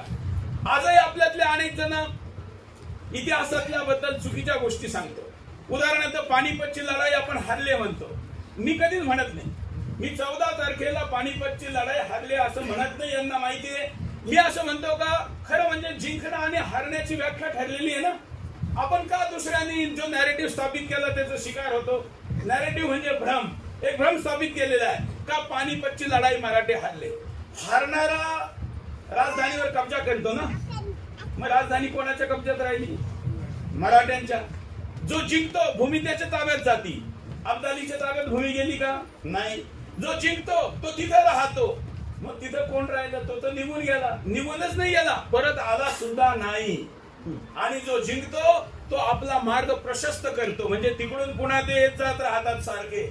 आजही आपल्यातले अनेक जण इतिहासातल्या बद्दल चुकीच्या गोष्टी सांगतो. उदाहरणार्थ पानिपतची लढाई आपण हरले म्हणतो. मी कधीच म्हणत नाही. मी 14 तारखेला पानिपतची लढाई हरले असं म्हणत नाही, यांना माहिती आहे. मी असं म्हणतो का खरं म्हणजे जिंकणं आणि हरण्याची व्याख्या ठरलेली आहे ना. आपण का दुसऱ्यांनी जो नॅरेटिव्ह स्थापित केला त्याचा शिकार होतो? नॅरेटिव्ह म्हणजे भ्रम, एक भ्रम स्थापित केलेला आहे का पानिपतची लढाई मराठे हरले. हारणारा राजधानीवर कब्जा करतो ना, मग राजधानी कोणाच्या कब्जात राहिली? मराठ्यांच्या. जो जिंकतो भूमी त्याच्या ताब्यात जाती. अब्दालीच्या ताब्यात भूमी गेली का? नाही. जो जिंकतो तो तिथं राहतो, मग तिथं कोण राहिलं? तो तर निघून गेला. निघूनच नाही गेला, परत आला सुद्धा नाही. आणि जो जिंकतो तो आपला मार्ग प्रशस्त करतो, म्हणजे तिकडून पुन्हा ते येत जात राहतात सारखे.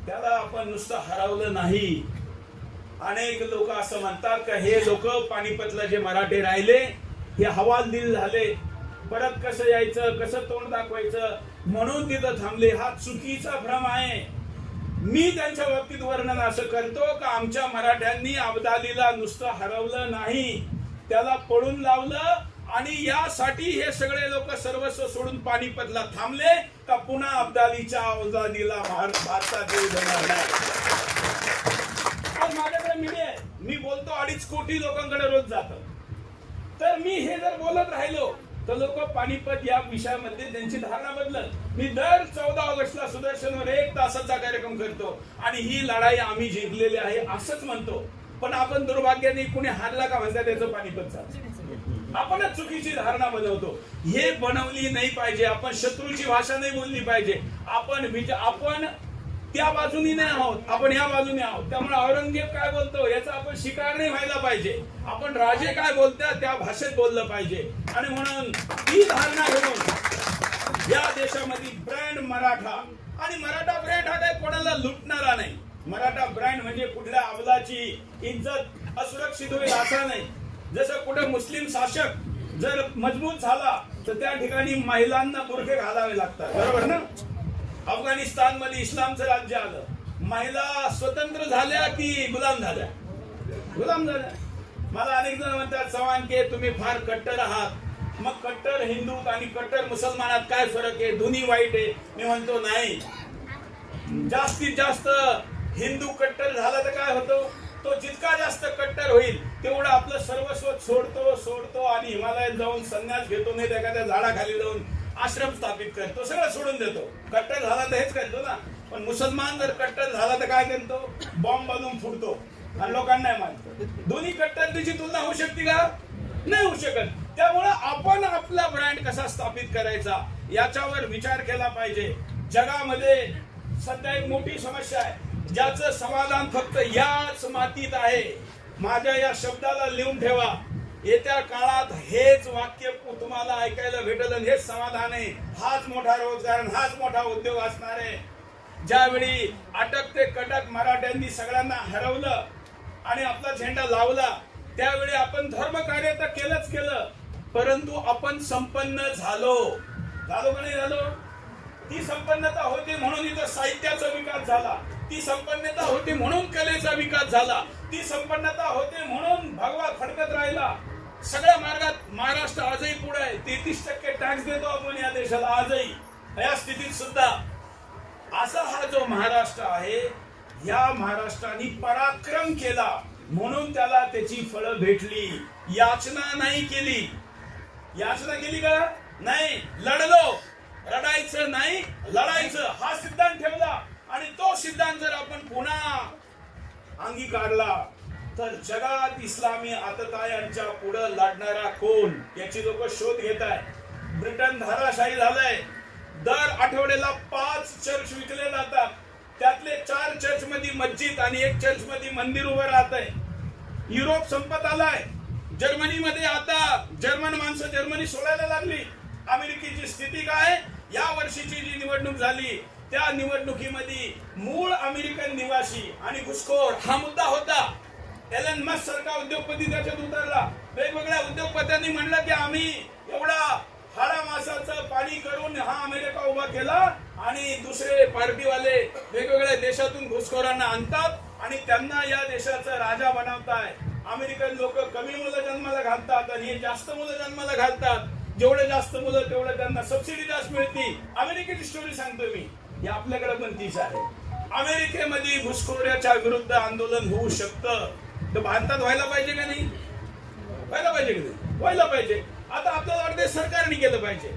त्याला आपण नुसतं हरवलं नाही. अनेक लोक असं म्हणतात का हे लोक पानिपतला जे मराठे राहिले हे हवालदिल झाले, परत कसं यायचं, कसं तोंड दाखवायचं, म्हणून तिथं थांबले. हा चुकीचा भ्रम आहे. मी त्यांच्या बाबतीत वर्णन असं करतो का आमच्या मराठ्यांनी अब्दालीला नुसतं हरवलं नाही, त्याला पळून लावलं. आणि यासाठी हे सगळे लोक सर्वस्व सोडून पानिपतला थांबले का पुन्हा अब्दालीच्या आजादीला भारतात येऊ देणार नाही. आज माझ्याकडे मीडिया आहे, मी बोलतो 2.5 कोटी लोकांकडे रोज जातो. तर मी हे जर बोलत राहिलो तर लोक पानिपत या विषयामध्ये त्यांची धारणा बदलत. मी दर 14 ऑगस्टला सुदर्शनवर 1 तासाचा कार्यक्रम करतो आणि ही लढाई आम्ही जिंकलेली आहे असंच म्हणतो. पण आपण दुर्भाग्याने कुणी हारला का म्हणता त्याचं पानिपतचा आपणच चुकीची धारणा बनवतो. हे बनवली नाही पाहिजे. आपण शत्रूची भाषा नाही बोलली पाहिजे. आपण त्या बाजूनी नाही आहोत, आपण या बाजूने आहोत. त्यामुळे औरंगजेब काय बोलतो याचा आपण शिकार नाही व्हायला पाहिजे. आपण राजे काय बोलतात त्या भाषेत बोललं पाहिजे. आणि म्हणून ही धारणा घेऊन या देशामध्ये ब्रँड मराठा, आणि मराठा ब्रँड हा काय कोणाला लुटणारा नाही. मराठा ब्रँड म्हणजे कुठल्या अबलाची इज्जत असुरक्षित होईल असा नाही. जसं कुठे मुस्लिम शासक जर मजबूत झाला तर त्या ठिकाणी महिलांना बुरखे घालावे लागतात, बरोबर ना. अफगाणिस्तान मध्ये इस्लामचं राज्य आलं, महिला स्वतंत्र झाल्या की गुलाम झाल्या? गुलाम झाल्या. मला अनेक जण म्हणतात चव्हाण के तुम्ही फार कट्टर आहात, मग कट्टर हिंदूत आणि कट्टर मुसलमानात काय फरक आहे? दोन्ही वाईट आहे. मी म्हणतो नाही, जास्तीत जास्त हिंदू कट्टर झाला तर काय होतो, तो जितका जास्त कट्टर होईल तेवढं आपलं सर्वस्व सोडतो आणि हिमालयात जाऊन संन्यास घेतो, नाही एखाद्या झाडाखाली जाऊन आश्रम स्थापित करतो, सगळं सोडून देतो. कट्टर झाला तर हेच करतो ना. पण मुसलमान जर कट्टर झाला तर काय करतो? बॉम्ब बांधून फुटतो आणि लोकांना मारतो. दोन्ही कट्टरची तुलना होऊ शकते का? नाही होऊ शकत. त्यामुळे आपण आपला ब्रँड कसा स्थापित करायचा याच्यावर विचार केला पाहिजे. जगामध्ये सध्या एक मोठी समस्या आहे ज्याचं समाधान फक्त याच मातीत आहे. माझ्या या शब्दाला लिहून ठेवा. येत्या काळात हेच वाक्य तुम्हाला ऐकायला भेटल आणि हेच समाधान आहे. हाच मोठा रोजगार, हाच मोठा उद्योग असणार आहे. ज्यावेळी अटक ते कटक मराठ्यांनी सगळ्यांना हरवलं आणि आपला झेंडा लावला, त्यावेळी आपण धर्म कार्य तर केलं, परंतु आपण संपन्न झालो का नाही झालो? ती संपन्नता होती म्हणून इथं साहित्याचा विकास झाला, ती संपन्नता होती म्हणून कलेचा विकास झाला, ती संपन्नता होते म्हणून भगवा फडकत राहिला. सगळ्या मार्गात महाराष्ट्र आजही पुढे आहे. 33% टॅक्स देतो आपण या देशाला आजही. या स्थितीत सुद्धा असा हा जो महाराष्ट्र आहे, या महाराष्ट्राने पराक्रम केला म्हणून त्याला त्याची फळं भेटली. याचना नाही केली. याचना केली का? नाही. लढलो, रडायचं नाही, लढायचं हा सिद्धांत ठेवला. आणि तो सिद्धांत जर आपण पुन्हा अंगीकारला तर जगात इस्लामी आततायांच्या पुढे लढणारा कोण याची लोक शोध घेत आहेत. ब्रिटन धाराशाही झालंय. दर आठवड्याला 5 चर्च विकले जातात. त्यातले 4 चर्च मध्ये मस्जिद आणि 1 चर्च मध्ये मंदिर उभं राहत आहे. युरोप संपत आलाय. जर्मनीमध्ये आता जर्मन माणसं जर्मनी सोडायला लागली. अमेरिकेची स्थिती काय? या वर्षीची जी निवडणूक झाली त्या निवडणुकीमध्ये मूळ अमेरिकन निवासी आणि घुसखोर हा मुद्दा होता. एलन मस्क सारखा उद्योगपती त्याच्यात उतरला. वेगवेगळ्या उद्योगपत्यांनी म्हणलं की आम्ही एवढा हाडा मासाचं पाणी करून हा अमेरिका उभा केला आणि दुसरे पार्टीवाले वेगवेगळ्या देशातून घुसखोरांना आणतात आणि त्यांना या देशाचा राजा बनवताय. अमेरिकन लोक कमी मुलं जन्माला घालतात आणि हे जास्त मुलं जन्माला घालतात. जेवढे जास्त मुलं तेवढे त्यांना सबसिडी जास्त मिळते. अमेरिकेची स्टोरी सांगतो मी. हे आपल्याकडे पण तीच आहे. अमेरिकेमध्ये घुसखोऱ्याच्या विरुद्ध आंदोलन होऊ शकतं तर भारतात व्हायला पाहिजे का नाही? व्हायला पाहिजे की नाही? व्हायला पाहिजे. आता आपल्याला वाटते सरकारने केलं पाहिजे.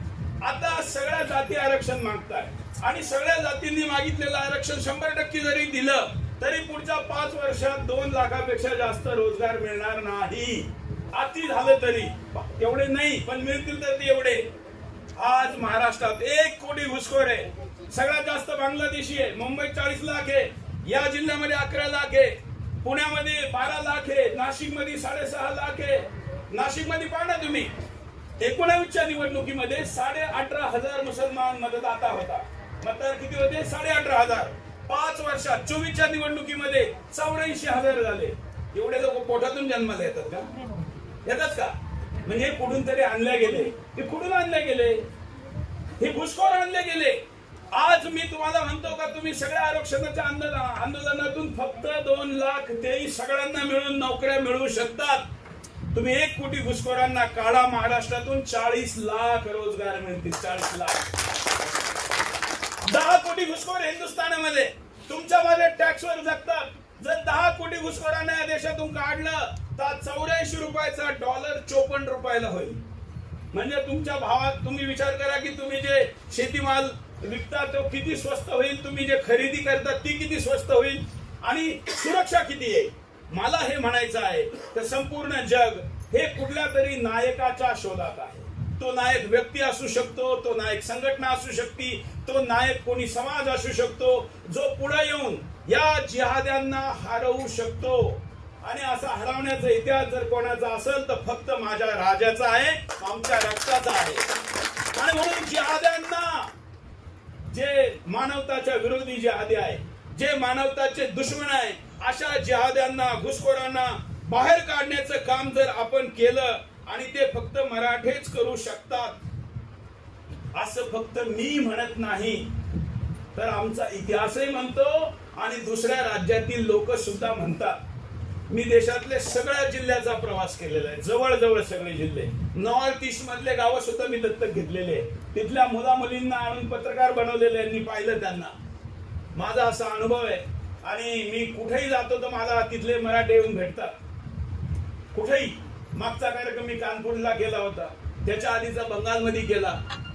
आता सगळ्या जाती आरक्षण मागताय आणि सगळ्या जातींनी मागितलेलं आरक्षण 100% जरी दिलं तरी पुढच्या 5 वर्षात 2 लाखापेक्षा जास्त रोजगार मिळणार नाही. अति झालं तरी तेवढे नाही पण मिळतील तर ते एवढे. आज महाराष्ट्रात 1 कोटी घुसखोर आहे. सगळ्यात जास्त बांगलादेशी आहे. मुंबईत 40 लाख आहे. या जिल्ह्यामध्ये 11 लाख आहे. पुण्यामध्ये 12 लाख आहे. नाशिक मध्ये 6.5 लाख आहे. नाशिक मध्ये पहा ना तुम्ही, 19च्या निवडणुकीमध्ये 18,500 मुसलमान मतदाता होता. मतदार किती होते? 18,500. 5 वर्षात 24च्या निवडणुकीमध्ये 84,000 झाले. एवढे लोक पोटातून जन्माला येतात का? येतात का? म्हणजे कुठून तरी आणले गेले. ते कुठून आणले गेले? हे घुसखोर आणले गेले. आज मी तुम्हाला म्हणतो का तुम्ही सगळ्या आरक्षणाच्या आंदोलनातून फक्त 2 लाख तेही सगळ्यांना मिळून नोकऱ्या मिळवू शकतात. तुम्ही 1 कोटी घुसखोरांना काढा महाराष्ट्रातून, 40 लाख रोजगार मिळतील. 40 लाख. 10 कोटी घुसखोर हिंदुस्थानामध्ये तुमच्या माझ्या टॅक्सवर जगतात. जर 10 कोटी घुसखोरांना या देशातून काढलं तर 84 रुपयाचा डॉलर 54 रुपयाला होईल. म्हणजे तुमच्या भावात तुम्ही विचार करा की तुम्ही जे शेतीमाल विकता तो किती स्वस्त होईल, तुम्ही जे खरेदी करता ती किती स्वस्त होईल, आणि सुरक्षा किती आहे. मला हे म्हणायचं आहे तर संपूर्ण जग हे कुठल्या तरी नायकाच्या शोधात आहे. तो नायक व्यक्ती असू शकतो, तो नायक संघटना असू शकते, तो नायक कोणी समाज असू शकतो जो पुढे येऊन या जिहाद्यांना हरवू शकतो. आणि असा हरवण्याचा इतिहास जर कोणाचा असेल तर फक्त माझ्या राजाचा आहे, आमच्या रक्ताचा आहे. आणि म्हणून जिहाद्यांना, जे मानवताच्या विरोधी जिहादी आहे, जे मानवताचे दुश्मन आहे, अशा जिहाद्यांना घुसखोरांना बाहेर काढण्याचं काम जर आपण केलं, आणि ते फक्त मराठेच करू शकतात असं फक्त मी म्हणत नाही तर आमचा इतिहासही म्हणतो आणि दुसऱ्या राज्यातील लोक सुद्धा म्हणतात. मी देशातले सगळ्या जिल्ह्याचा प्रवास केलेला आहे, जवळजवळ सगळे जिल्हे, नॉर्थ ईस्ट मधले गावं सुद्धा मी दत्तक घेतलेले, तिथल्या मुला मुलींना आणून पत्रकार बनवलेले, मी पाहिलं त्यांना. माझा असा अनुभव आहे. आणि मी कुठेही जातो तर मला तिथले मराठे येऊन भेटतात. कुठेही. मागचा कार्यक्रम मी कानपूरला केला होता, त्याच्या आधीचा बंगालमध्ये केला.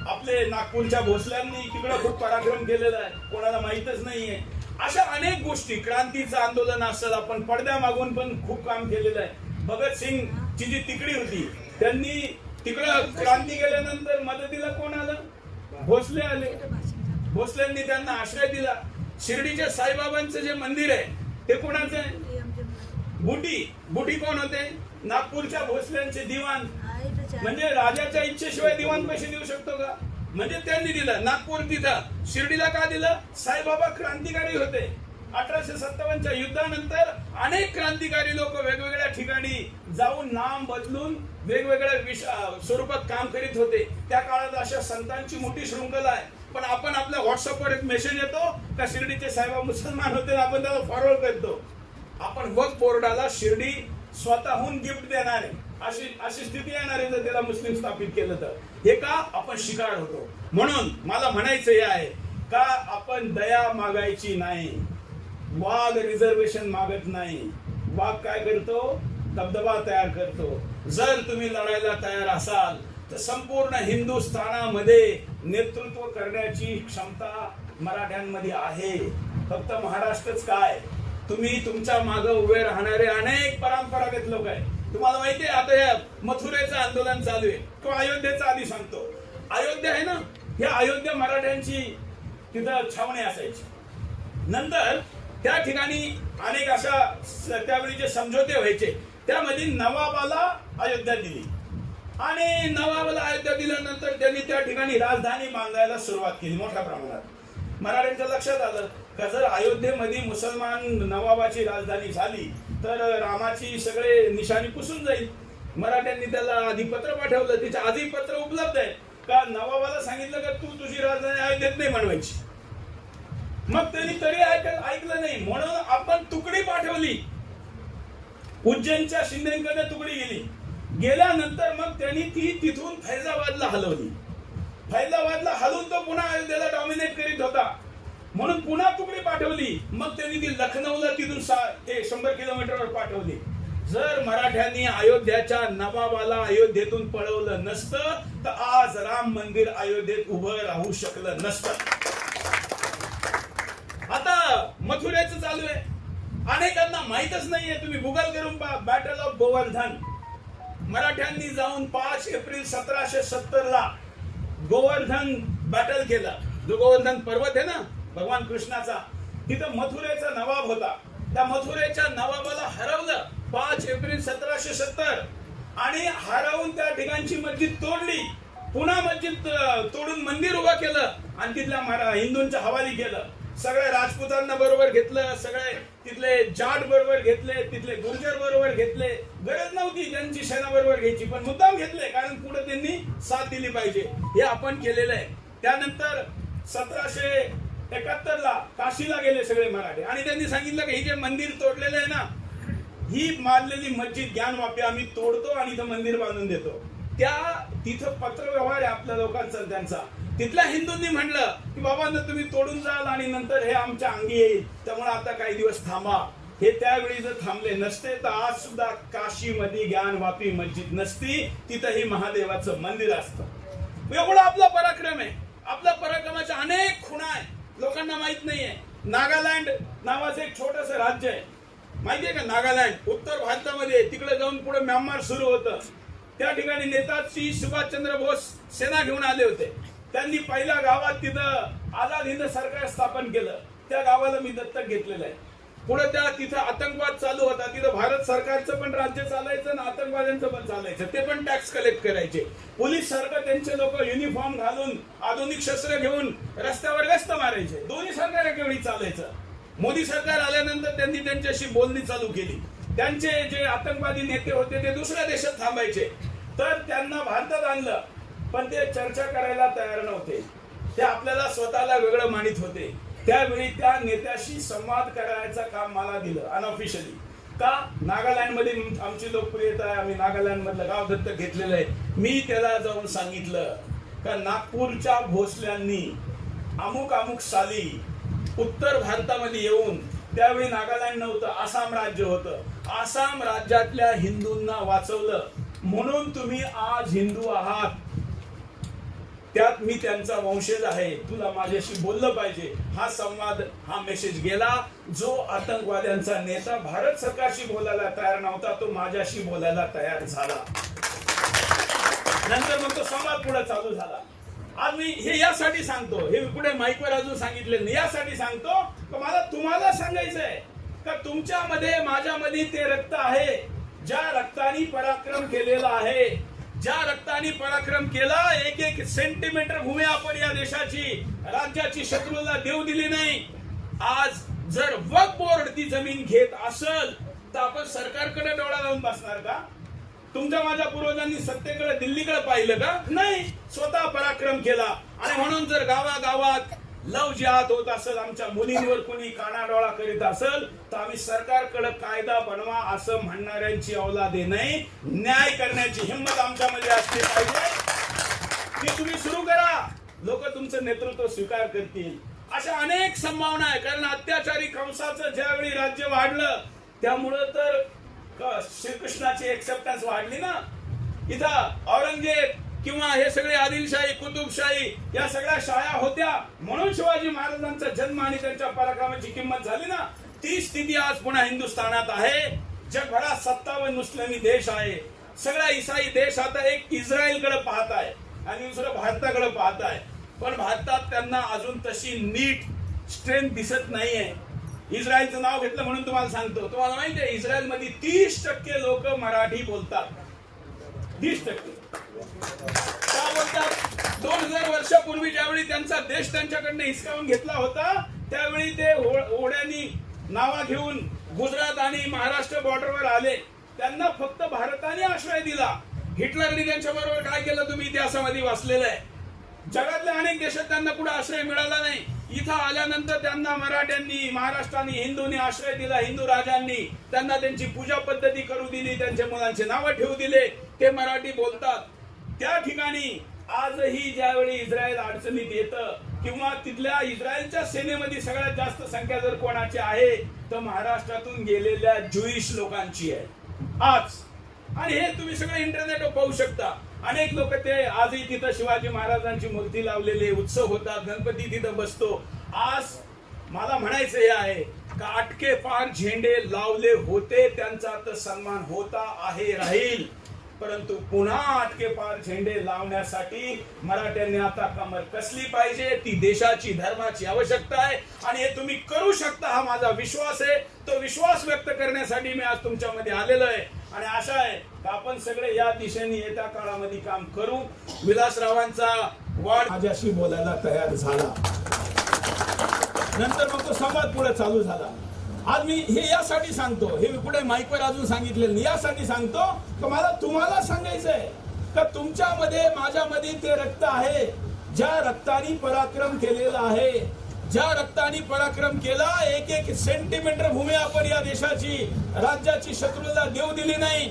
आपले नागपूरच्या भोसल्यांनी तिकडे खूप पराक्रम केलेला आहे, कोणाला माहितच नाहीये. अशा अनेक गोष्टी, क्रांतीचं आंदोलन असेल, आपण पडद्या मागून पण खूप काम केलेलं आहे. भगतसिंगची जी तिकडी होती, त्यांनी तिकडं क्रांती केल्यानंतर मदतीला कोण आलं? भोसले आले. भोसल्यांनी त्यांना आश्रय दिला. शिर्डीच्या साईबाबांचं जे मंदिर आहे ते कोणाचं आहे? बुटी कोण होते? नागपूरच्या भोसल्यांचे दिवाण. म्हणजे राजाच्या इच्छेशिवाय दिवाण पैसे देऊ शकतो का? म्हणजे त्यांनी दिलं. नागपूर तिथं शिर्डीला का दिलं? साईबाबा क्रांतिकारी होते. 1857च्या युद्धानंतर अनेक क्रांतिकारी लोक वेगवेगळ्या ठिकाणी जाऊन नाम बदलून वेगवेगळ्या स्वरूपात काम करीत होते. त्या काळात अशा संतांची मोठी शृंखला आहे. पण आपण आपल्या व्हॉट्सअपवर एक मेसेज येतो का शिर्डीचे साईबाबा मुसलमान होते, आपण त्याला फॉरवर्ड करतो. आपण वक्फ बोर्डाला शिर्डी स्वतःहून गिफ्ट देणार आहे अशी स्थिती येणार आहे जर त्याला मुस्लिम स्थापित केलं तर. हे का? आपण शिकार होतो. म्हणून मला म्हणायचं हे आहे का आपण दया मागायची नाही. वाघ रिझर्वेशन मागत नाही. वाघ काय करतो? दबदबा तयार करतो. जर तुम्ही लढायला तयार असाल तर संपूर्ण हिंदुस्थानामध्ये नेतृत्व करण्याची क्षमता मराठ्यांमध्ये आहे. फक्त महाराष्ट्रच काय, तुम्ही तुमच्या मागे उभे राहणारे अनेक परंपरागत लोक आहेत. तुम्हाला माहितीये आता या मथुरेचं आंदोलन चालू आहे किंवा अयोध्येचं आधी सांगतो. अयोध्या आहे ना, या अयोध्या मराठ्यांची तिथं छावणी असायची. नंतर त्या ठिकाणी अनेक अशा त्यावेळी समझोते व्हायचे. त्यामध्ये नवाबाला अयोध्या दिली आणि नवाबाला अयोध्या दिल्यानंतर त्यांनी त्या ठिकाणी राजधानी बांधायला सुरुवात केली मोठ्या प्रमाणात. मराठ्यांच्या लक्षात आलं का जर अयोध्येमध्ये मुसलमान नवाबाची राजधानी झाली तर रामाची सगळे निशाणी पुसून जाईल. मराठ्यांनी त्याला आधी पत्र पाठवलं. तिच्या आधी पत्र उपलब्ध आहे का नवाबाला सांगितलं का तू तुझी राजधानी अयोध्येत नाही बनवायची. मग त्यांनी तरी ऐकलं नाही. म्हणून आपण तुकडी पाठवली. उज्जैनच्या शिंदेकडे तुकडी गेली. गेल्यानंतर मग त्यांनी ती तिथून फैजाबादला हलवली. फैजाबादला हलवून तो पुन्हा अयोध्येला डॉमिनेट करीत होता. म्हणून पुन्हा तुकडी पाठवली. मग त्यांनी ती लखनौला तिथून 100 किलोमीटरवर पाठवली. जर मराठ्यांनी अयोध्याच्या नवाबाला अयोध्येतून पळवलं नसतं तर आज राम मंदिर अयोध्येत उभं राहू शकलं नसतं. आता मथुरेचं चालू आहे. अनेकांना माहितच नाहीये. तुम्ही गुगल करून पहा. Battle of Govardhan. मराठ्यांनी जाऊन 5 एप्रिल 1770 गोवर्धन बॅटल केला. जो गोवर्धन पर्वत आहे ना भगवान कृष्णाचा, तिथं मथुरेचा नवाब होता. त्या मथुरेच्या नवाबाला हरवलं 5 एप्रिल 1770 आणि हरवून त्या ठिकाणची मस्जिद तोडली. पुन्हा मस्जिद तोडून मंदिर उभं केलं आणि तिथल्या हिंदूंच्या हवाली केलं. सगळ्या राजपुतांना बरोबर घेतलं, सगळे तिथले जाट बरोबर घेतले, तिथले गुर्जर बरोबर घेतले. गरज नव्हती त्यांची सेना बरोबर घ्यायची पण मुद्दाम घेतले कारण पुढे त्यांनी साथ दिली पाहिजे. हे आपण केलेलं आहे. त्यानंतर 1771 काशीला गेले सगळे मराठे आणि त्यांनी सांगितलं की हे जे मंदिर तोडलेलं आहे ना, ही मारलेली मस्जिद ज्ञानवापी आम्ही तोडतो आणि इथं मंदिर बांधून देतो. तिथं पत्रव्यवहार आहे आपल्या लोकांचा त्यांचा. तिथल्या हिंदूंनी म्हणलं की बाबा तुम्ही तोडून जाल आणि नंतर हे आमच्या अंगी येईल, त्यामुळे आता काही दिवस थांबा. हे त्यावेळी जर थांबले नसते तर आज सुद्धा काशीमध्ये ज्ञानवापी मस्जिद नसती, तिथंही महादेवाचं मंदिर असतं. एवढा आपला पराक्रम आहे. आपल्या पराक्रमाच्या अनेक खुणा आहे, लोकांना माहित नाहीये. नागालँड नावाचं एक छोटस राज्य आहे, माहितीये का? नागालँड उत्तर भारतामध्ये, तिकडे जाऊन पुढे म्यानमार सुरू होतं. त्या ठिकाणी नेताजी सुभाषचंद्र बोस सेना घेऊन आले होते. त्यांनी पहिल्या गावात तिथं आझाद हिंद सरकार स्थापन केलं. त्या गावाला मी दत्तक घेतलेलं आहे. पुढे तिथं आतंकवाद चालू होता. तिथं भारत सरकारचं पण राज्य चालायचं आणि आतंकवाद्यांचं पण चालायचं. ते पण टॅक्स कलेक्ट करायचे. पोलीस सारखं त्यांचे लोक युनिफॉर्म घालून आधुनिक शस्त्र घेऊन रस्त्यावर गस्त मारायचे. दोन्ही सरकार एकेवेळी चालायचं. मोदी सरकार आल्यानंतर त्यांनी त्यांच्याशी बोलणी चालू केली. त्यांचे जे आतंकवादी नेते होते ते दुसऱ्या देशात थांबायचे, तर त्यांना भारतात आणलं. पण ते चर्चा करायला तयार नव्हते. ते आपल्याला स्वतःला वेगळं मानित होते. त्यावेळी त्या नेत्याशी संवाद करायचं काम मला दिलं अनऑफिशियली. का? नागालँडमध्ये आमची लोकप्रियता आहे, आम्ही नागालँड मधलं गाव दत्तक घेतलेलं आहे. मी त्याला जाऊन सांगितलं का नागपूरच्या भोसल्यांनी अमुक अमुक साली उत्तर भारतामध्ये येऊन, त्यावेळी नागालँड नव्हतं, आसाम राज्य होतं, आसाम राज्यातल्या हिंदूंना वाचवलं, म्हणून तुम्ही आज हिंदू आहात. त्यात मी त्यांचा वंशज आहे, तुला माझ्याशी बोललं पाहिजे. हा संवाद, हा मेसेज गेला. जो आतंकवाद्यांचा नेता भारत सरकारशी बोलायला तयार नव्हता, तो माझ्याशी बोलायला तयार झाला. नंतर मग तो संवाद पुढे चालू झाला. आज मी हे यासाठी सांगतो, हे पुढे माईकवर अजून सांगितले नाही, यासाठी सांगतो की मला तुम्हाला सांगायचंय का तुमच्यामध्ये माझ्यामध्ये ते रक्त आहे, ज्या रक्ताने पराक्रम केलेला आहे. ज्या रक्ताने पराक्रम केला, एक एक सेंटीमीटर भूमी आपण या देशाची, राज्याची शत्रूला देऊ दिली नाही. आज जर वक्फ बोर्ड ती जमीन घेत असेल तर आपण सरकारकडे डोळा लावून बसणार का? तुमच्या माझ्या पूर्वजांनी सत्तेकडे, दिल्लीकडे पाहिलं का? नाही, स्वतः पराक्रम केला. आणि म्हणून जर गावागावात लव जिहाद होत असेल, आमच्या मुलींवर कोणी कानाडोळा करीत असेल, तर आम्ही सरकारकडे कायदा बनवा असं म्हणणाऱ्यांची औलादे नाही. न्याय करण्याची हिंमत आमच्यामध्ये असली पाहिजे. ती तुम्ही सुरू करा, लोक तुमचं नेतृत्व स्वीकार करतील. अशा अनेक संभावना आहे. कारण अत्याचारी कंसाचं ज्यावेळी राज्य वाढलं, त्यामुळं तर श्रीकृष्णाची एक्सेप्टन्स वाढली ना. इथं औरंगजेब किंवा हे सगळे आदिलशाही, कुतुबशाही, या सगळ्या शाळा होत्या, म्हणून शिवाजी महाराजांचा जन्म आणि त्यांच्या पराक्रमाची किंमत झाली ना. ती स्थिती आज पुन्हा हिंदुस्थानात आहे. जगभरात 57 मुस्लिमी देश आहे. सगळा ईसाई देश आता एक इस्रायलकडे पाहत आहे आणि दुसरं भारताकडे पाहत आहे. पण भारतात त्यांना अजून तशी नीट स्ट्रेंथ दिसत नाहीये. इस्रायलचं नाव घेतलं म्हणून तुम्हाला सांगतो, तुम्हाला माहिती आहे इस्रायलमध्ये 30% लोक मराठी बोलतात. 30%. का बोलतात? 2000 वर्षापूर्वी ज्यावेळी त्यांचा देश त्यांच्याकडनं हिसकावून घेतला होता, त्यावेळी ते ओढ्यांनी नावा घेऊन गुजरात आणि महाराष्ट्र बॉर्डरवर आले. त्यांना फक्त भारताने आश्रय दिला. हिटलरने त्यांच्या बरोबर काय केलं तुम्ही इतिहासामध्ये वाचलेलं आहे. जगातल्या अनेक देशात त्यांना कुठे आश्रय मिळाला नाही. इथं आल्यानंतर त्यांना मराठ्यांनी, महाराष्ट्राने, हिंदूंनी आश्रय दिला. हिंदू राजांनी त्यांना त्यांची पूजा पद्धती करू दिली, त्यांच्या मुलांचे नावं ठेवू दिले. ते मराठी बोलतात. त्या ठिकाणी आजही ज्यावेळी इस्रायल अडचणीत येतं किंवा तिथल्या इस्रायलच्या सेनेमध्ये सगळ्यात जास्त संख्या जर कोणाची आहे तर महाराष्ट्रातून गेलेल्या ज्यूइश लोकांची आहे आज. आणि हे तुम्ही सगळं इंटरनेटवर पाहू शकता. अनेक लोक ते आजही तिथं शिवाजी महाराजांची मूर्ती लावलेले उत्सव होतात, गणपती तिथं बसतो. आज मला म्हणायचं हे आहे का अटके पार झेंडे लावले होते, त्यांचा तर सन्मान होता आहे, राहील. परंतु पुन्हा अटके पार झेंडे लावण्यासाठी मराठ्यांनी आता कमर कसली पाहिजे. ती देशाची, धर्माची आवश्यकता आहे आणि हे तुम्ही करू शकता, हा माझा विश्वास आहे. तो विश्वास व्यक्त करण्यासाठी मी आज तुमच्यामध्ये आलेलो आहे आणि आशा आहे की आपण सगळे या दिशेने येत्या काळामध्ये काम करू. विलासरावांचा वाढ माझ्याशी बोलायला तयार झाला. नंतर मग तो संवाद पुढे चालू झाला. आज मी हे यासाठी सांगतो, हे मी पुढे माईकवर अजून सांगितलेलं नाही, यासाठी सांगतो की मला तुम्हाला सांगायचंय का तुमच्यामध्ये माझ्यामध्ये ते रक्त आहे, ज्या रक्तानी पराक्रम केलेला आहे, ज्या रक्तानी पराक्रम केला, एक एक सेंटीमीटर भूमी आपण या देशाची, राज्याची शत्रूला देऊ दिली नाही.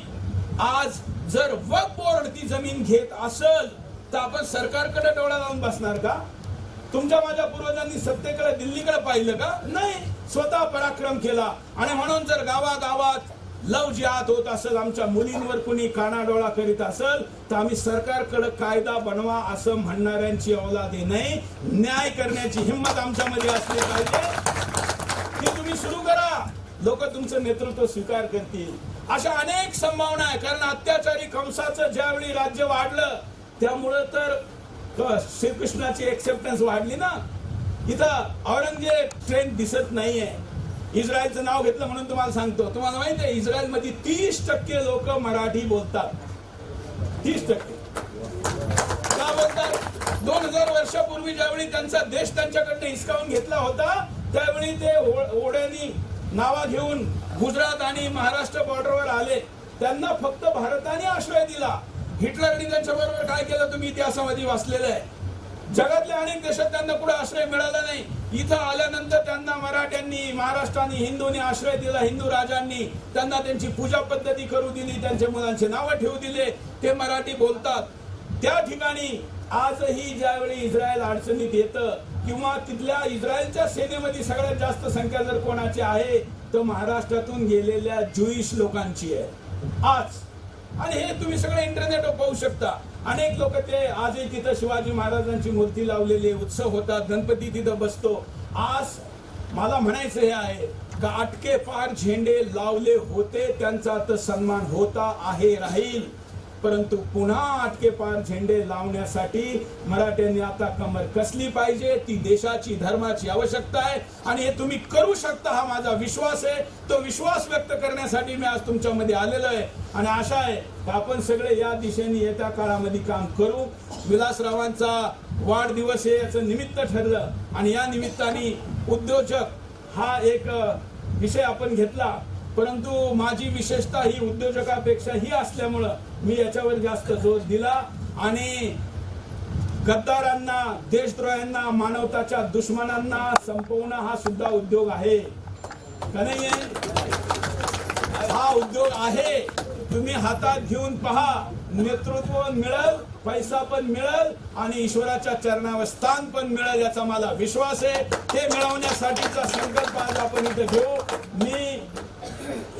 आज जर वक्फ बोर्ड ती जमीन घेत असेल तर आपण सरकारकडे डोळा लावून बसणार का? तुमच्या माझ्या पूर्वजांनी सत्तेकडे, दिल्लीकडे पाहिलं का? नाही, स्वतः पराक्रम केला. आणि म्हणून जर गावागावात लव जिहाद होत असेल, आमच्या मुलींवर कुणी कानाडोळा करीत असेल, तर आम्ही सरकारकडे कायदा बनवा असं म्हणणाऱ्यांची औलादे नाही. न्याय करण्याची हिंमत आमच्यामध्ये असली पाहिजे. ती तुम्ही सुरू करा, लोक तुमचं नेतृत्व स्वीकार करतील. अशा अनेक संभावना आहे. कारण अत्याचारी कंसाचं ज्यावेळी राज्य वाढलं, त्यामुळं तर श्रीकृष्णाची एक्सेप्टन्स वाढली ना. इथं औरंगजेब ट्रेंड दिसत नाहीये. इस्रायलचं नाव घेतलं म्हणून तुम्हाला सांगतो, तुम्हाला माहिती आहे इस्रायल मध्ये 30% लोक मराठी बोलतात. 30% का बोलतात? 2000 वर्षापूर्वी ज्यावेळी त्यांचा देश त्यांच्याकडे हिसकावून घेतला होता, त्यावेळी ते ओढ्यानी नावा घेऊन गुजरात आणि महाराष्ट्र बॉर्डरवर आले. त्यांना फक्त भारताने आश्रय दिला. हिटलरने त्यांच्या बरोबर काय केलं तुम्ही इतिहासामध्ये वाचलेलं आहे. जगातल्या अनेक देशात त्यांना कुठे आश्रय मिळाला नाही. इथं आल्यानंतर त्यांना मराठ्यांनी, महाराष्ट्राने, हिंदूंनी आश्रय दिला. हिंदू राजांनी त्यांना त्यांची पूजा पद्धती करू दिली, त्यांच्या मुलांचे नावं ठेवू दिले. ते मराठी बोलतात. त्या ठिकाणी आजही ज्यावेळी इस्रायल अडचणीत येतं किंवा तिथल्या इस्रायलच्या सेनेमध्ये सगळ्यात जास्त संख्या जर कोणाची आहे तर महाराष्ट्रातून गेलेल्या ज्यूइश लोकांची आहे आज. आणि हे तुम्ही सगळे इंटरनेटवर पाहू शकता. अनेक लोक ते आजही तिथं शिवाजी महाराजांची मूर्ती लावलेली, उत्सव होतात, गणपती तिथं बसतो. आज मला म्हणायचं हे आहे का अटके पार झेंडे लावले होते, त्यांचा तर सन्मान होता, आहे, राहील. परंतु पुन्हा अटके पार झेंडे लावण्यासाठी मराठ्यांनी आता कमर कसली पाहिजे. ती देशाची, धर्माची आवश्यकता आहे आणि हे तुम्ही करू शकता, हा माझा विश्वास आहे. तो विश्वास व्यक्त करण्यासाठी मी आज तुमच्यामध्ये आलेलो आहे. आणि आशा आहे की आपण सगळे या दिशेने येत्या काळामध्ये काम करू. विलासरावांचा वाढदिवस हे याचं निमित्त ठरलं आणि या निमित्ताने उद्योजक हा एक विषय आपण घेतला. परंतु माझी विशेषता ही उद्योजकापेक्षा ही असल्यामुळं मी याच्यावर जास्त जोर दिला. आणि गद्दारांना, देशद्रोह्यांना, मानवताच्या दुश्मनांना संपवणं हा सुद्धा उद्योग आहे का नाही? हा उद्योग आहे. तुम्ही हातात घेऊन पहा, नेतृत्व मिळेल, पैसा पण मिळेल आणि ईश्वराच्या चरणावर स्थान पण मिळेल, याचा मला विश्वास आहे. ते मिळवण्यासाठीचा संकल्प आज आपण इथे घेऊ. मी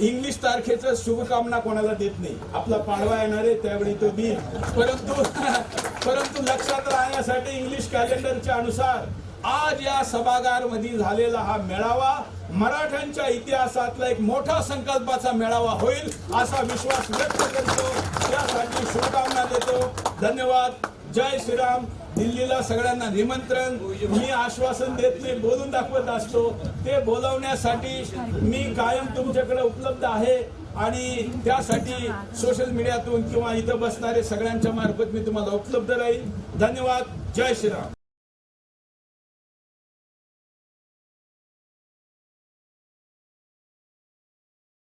इंग्लिश तारखेचं शुभकामना कोणाला देत नाही. आपला पाडवा येणार आहे त्यावेळी तो देईल. परंतु लक्षात राहण्यासाठी इंग्लिश कॅलेंडरच्या अनुसार आज या सभागार मध्ये झालेला हा मेळावा मराठ्यांच्या इतिहासातला एक मोठा संकल्पाचा मेळावा होईल असा विश्वास व्यक्त करतो. त्यासाठी शुभकामना देतो. धन्यवाद. जय श्रीराम. दिल्लीला सगळ्यांना निमंत्रण. मी आश्वासन देत नाही, बोलून दाखवत असतो. ते बोलवण्यासाठी मी कायम तुमच्याकडे उपलब्ध आहे आणि त्यासाठी सोशल मीडियातून किंवा इथं बसणारे सगळ्यांच्या मार्फत मी तुम्हाला उपलब्ध राहील. धन्यवाद. जय श्रीराम.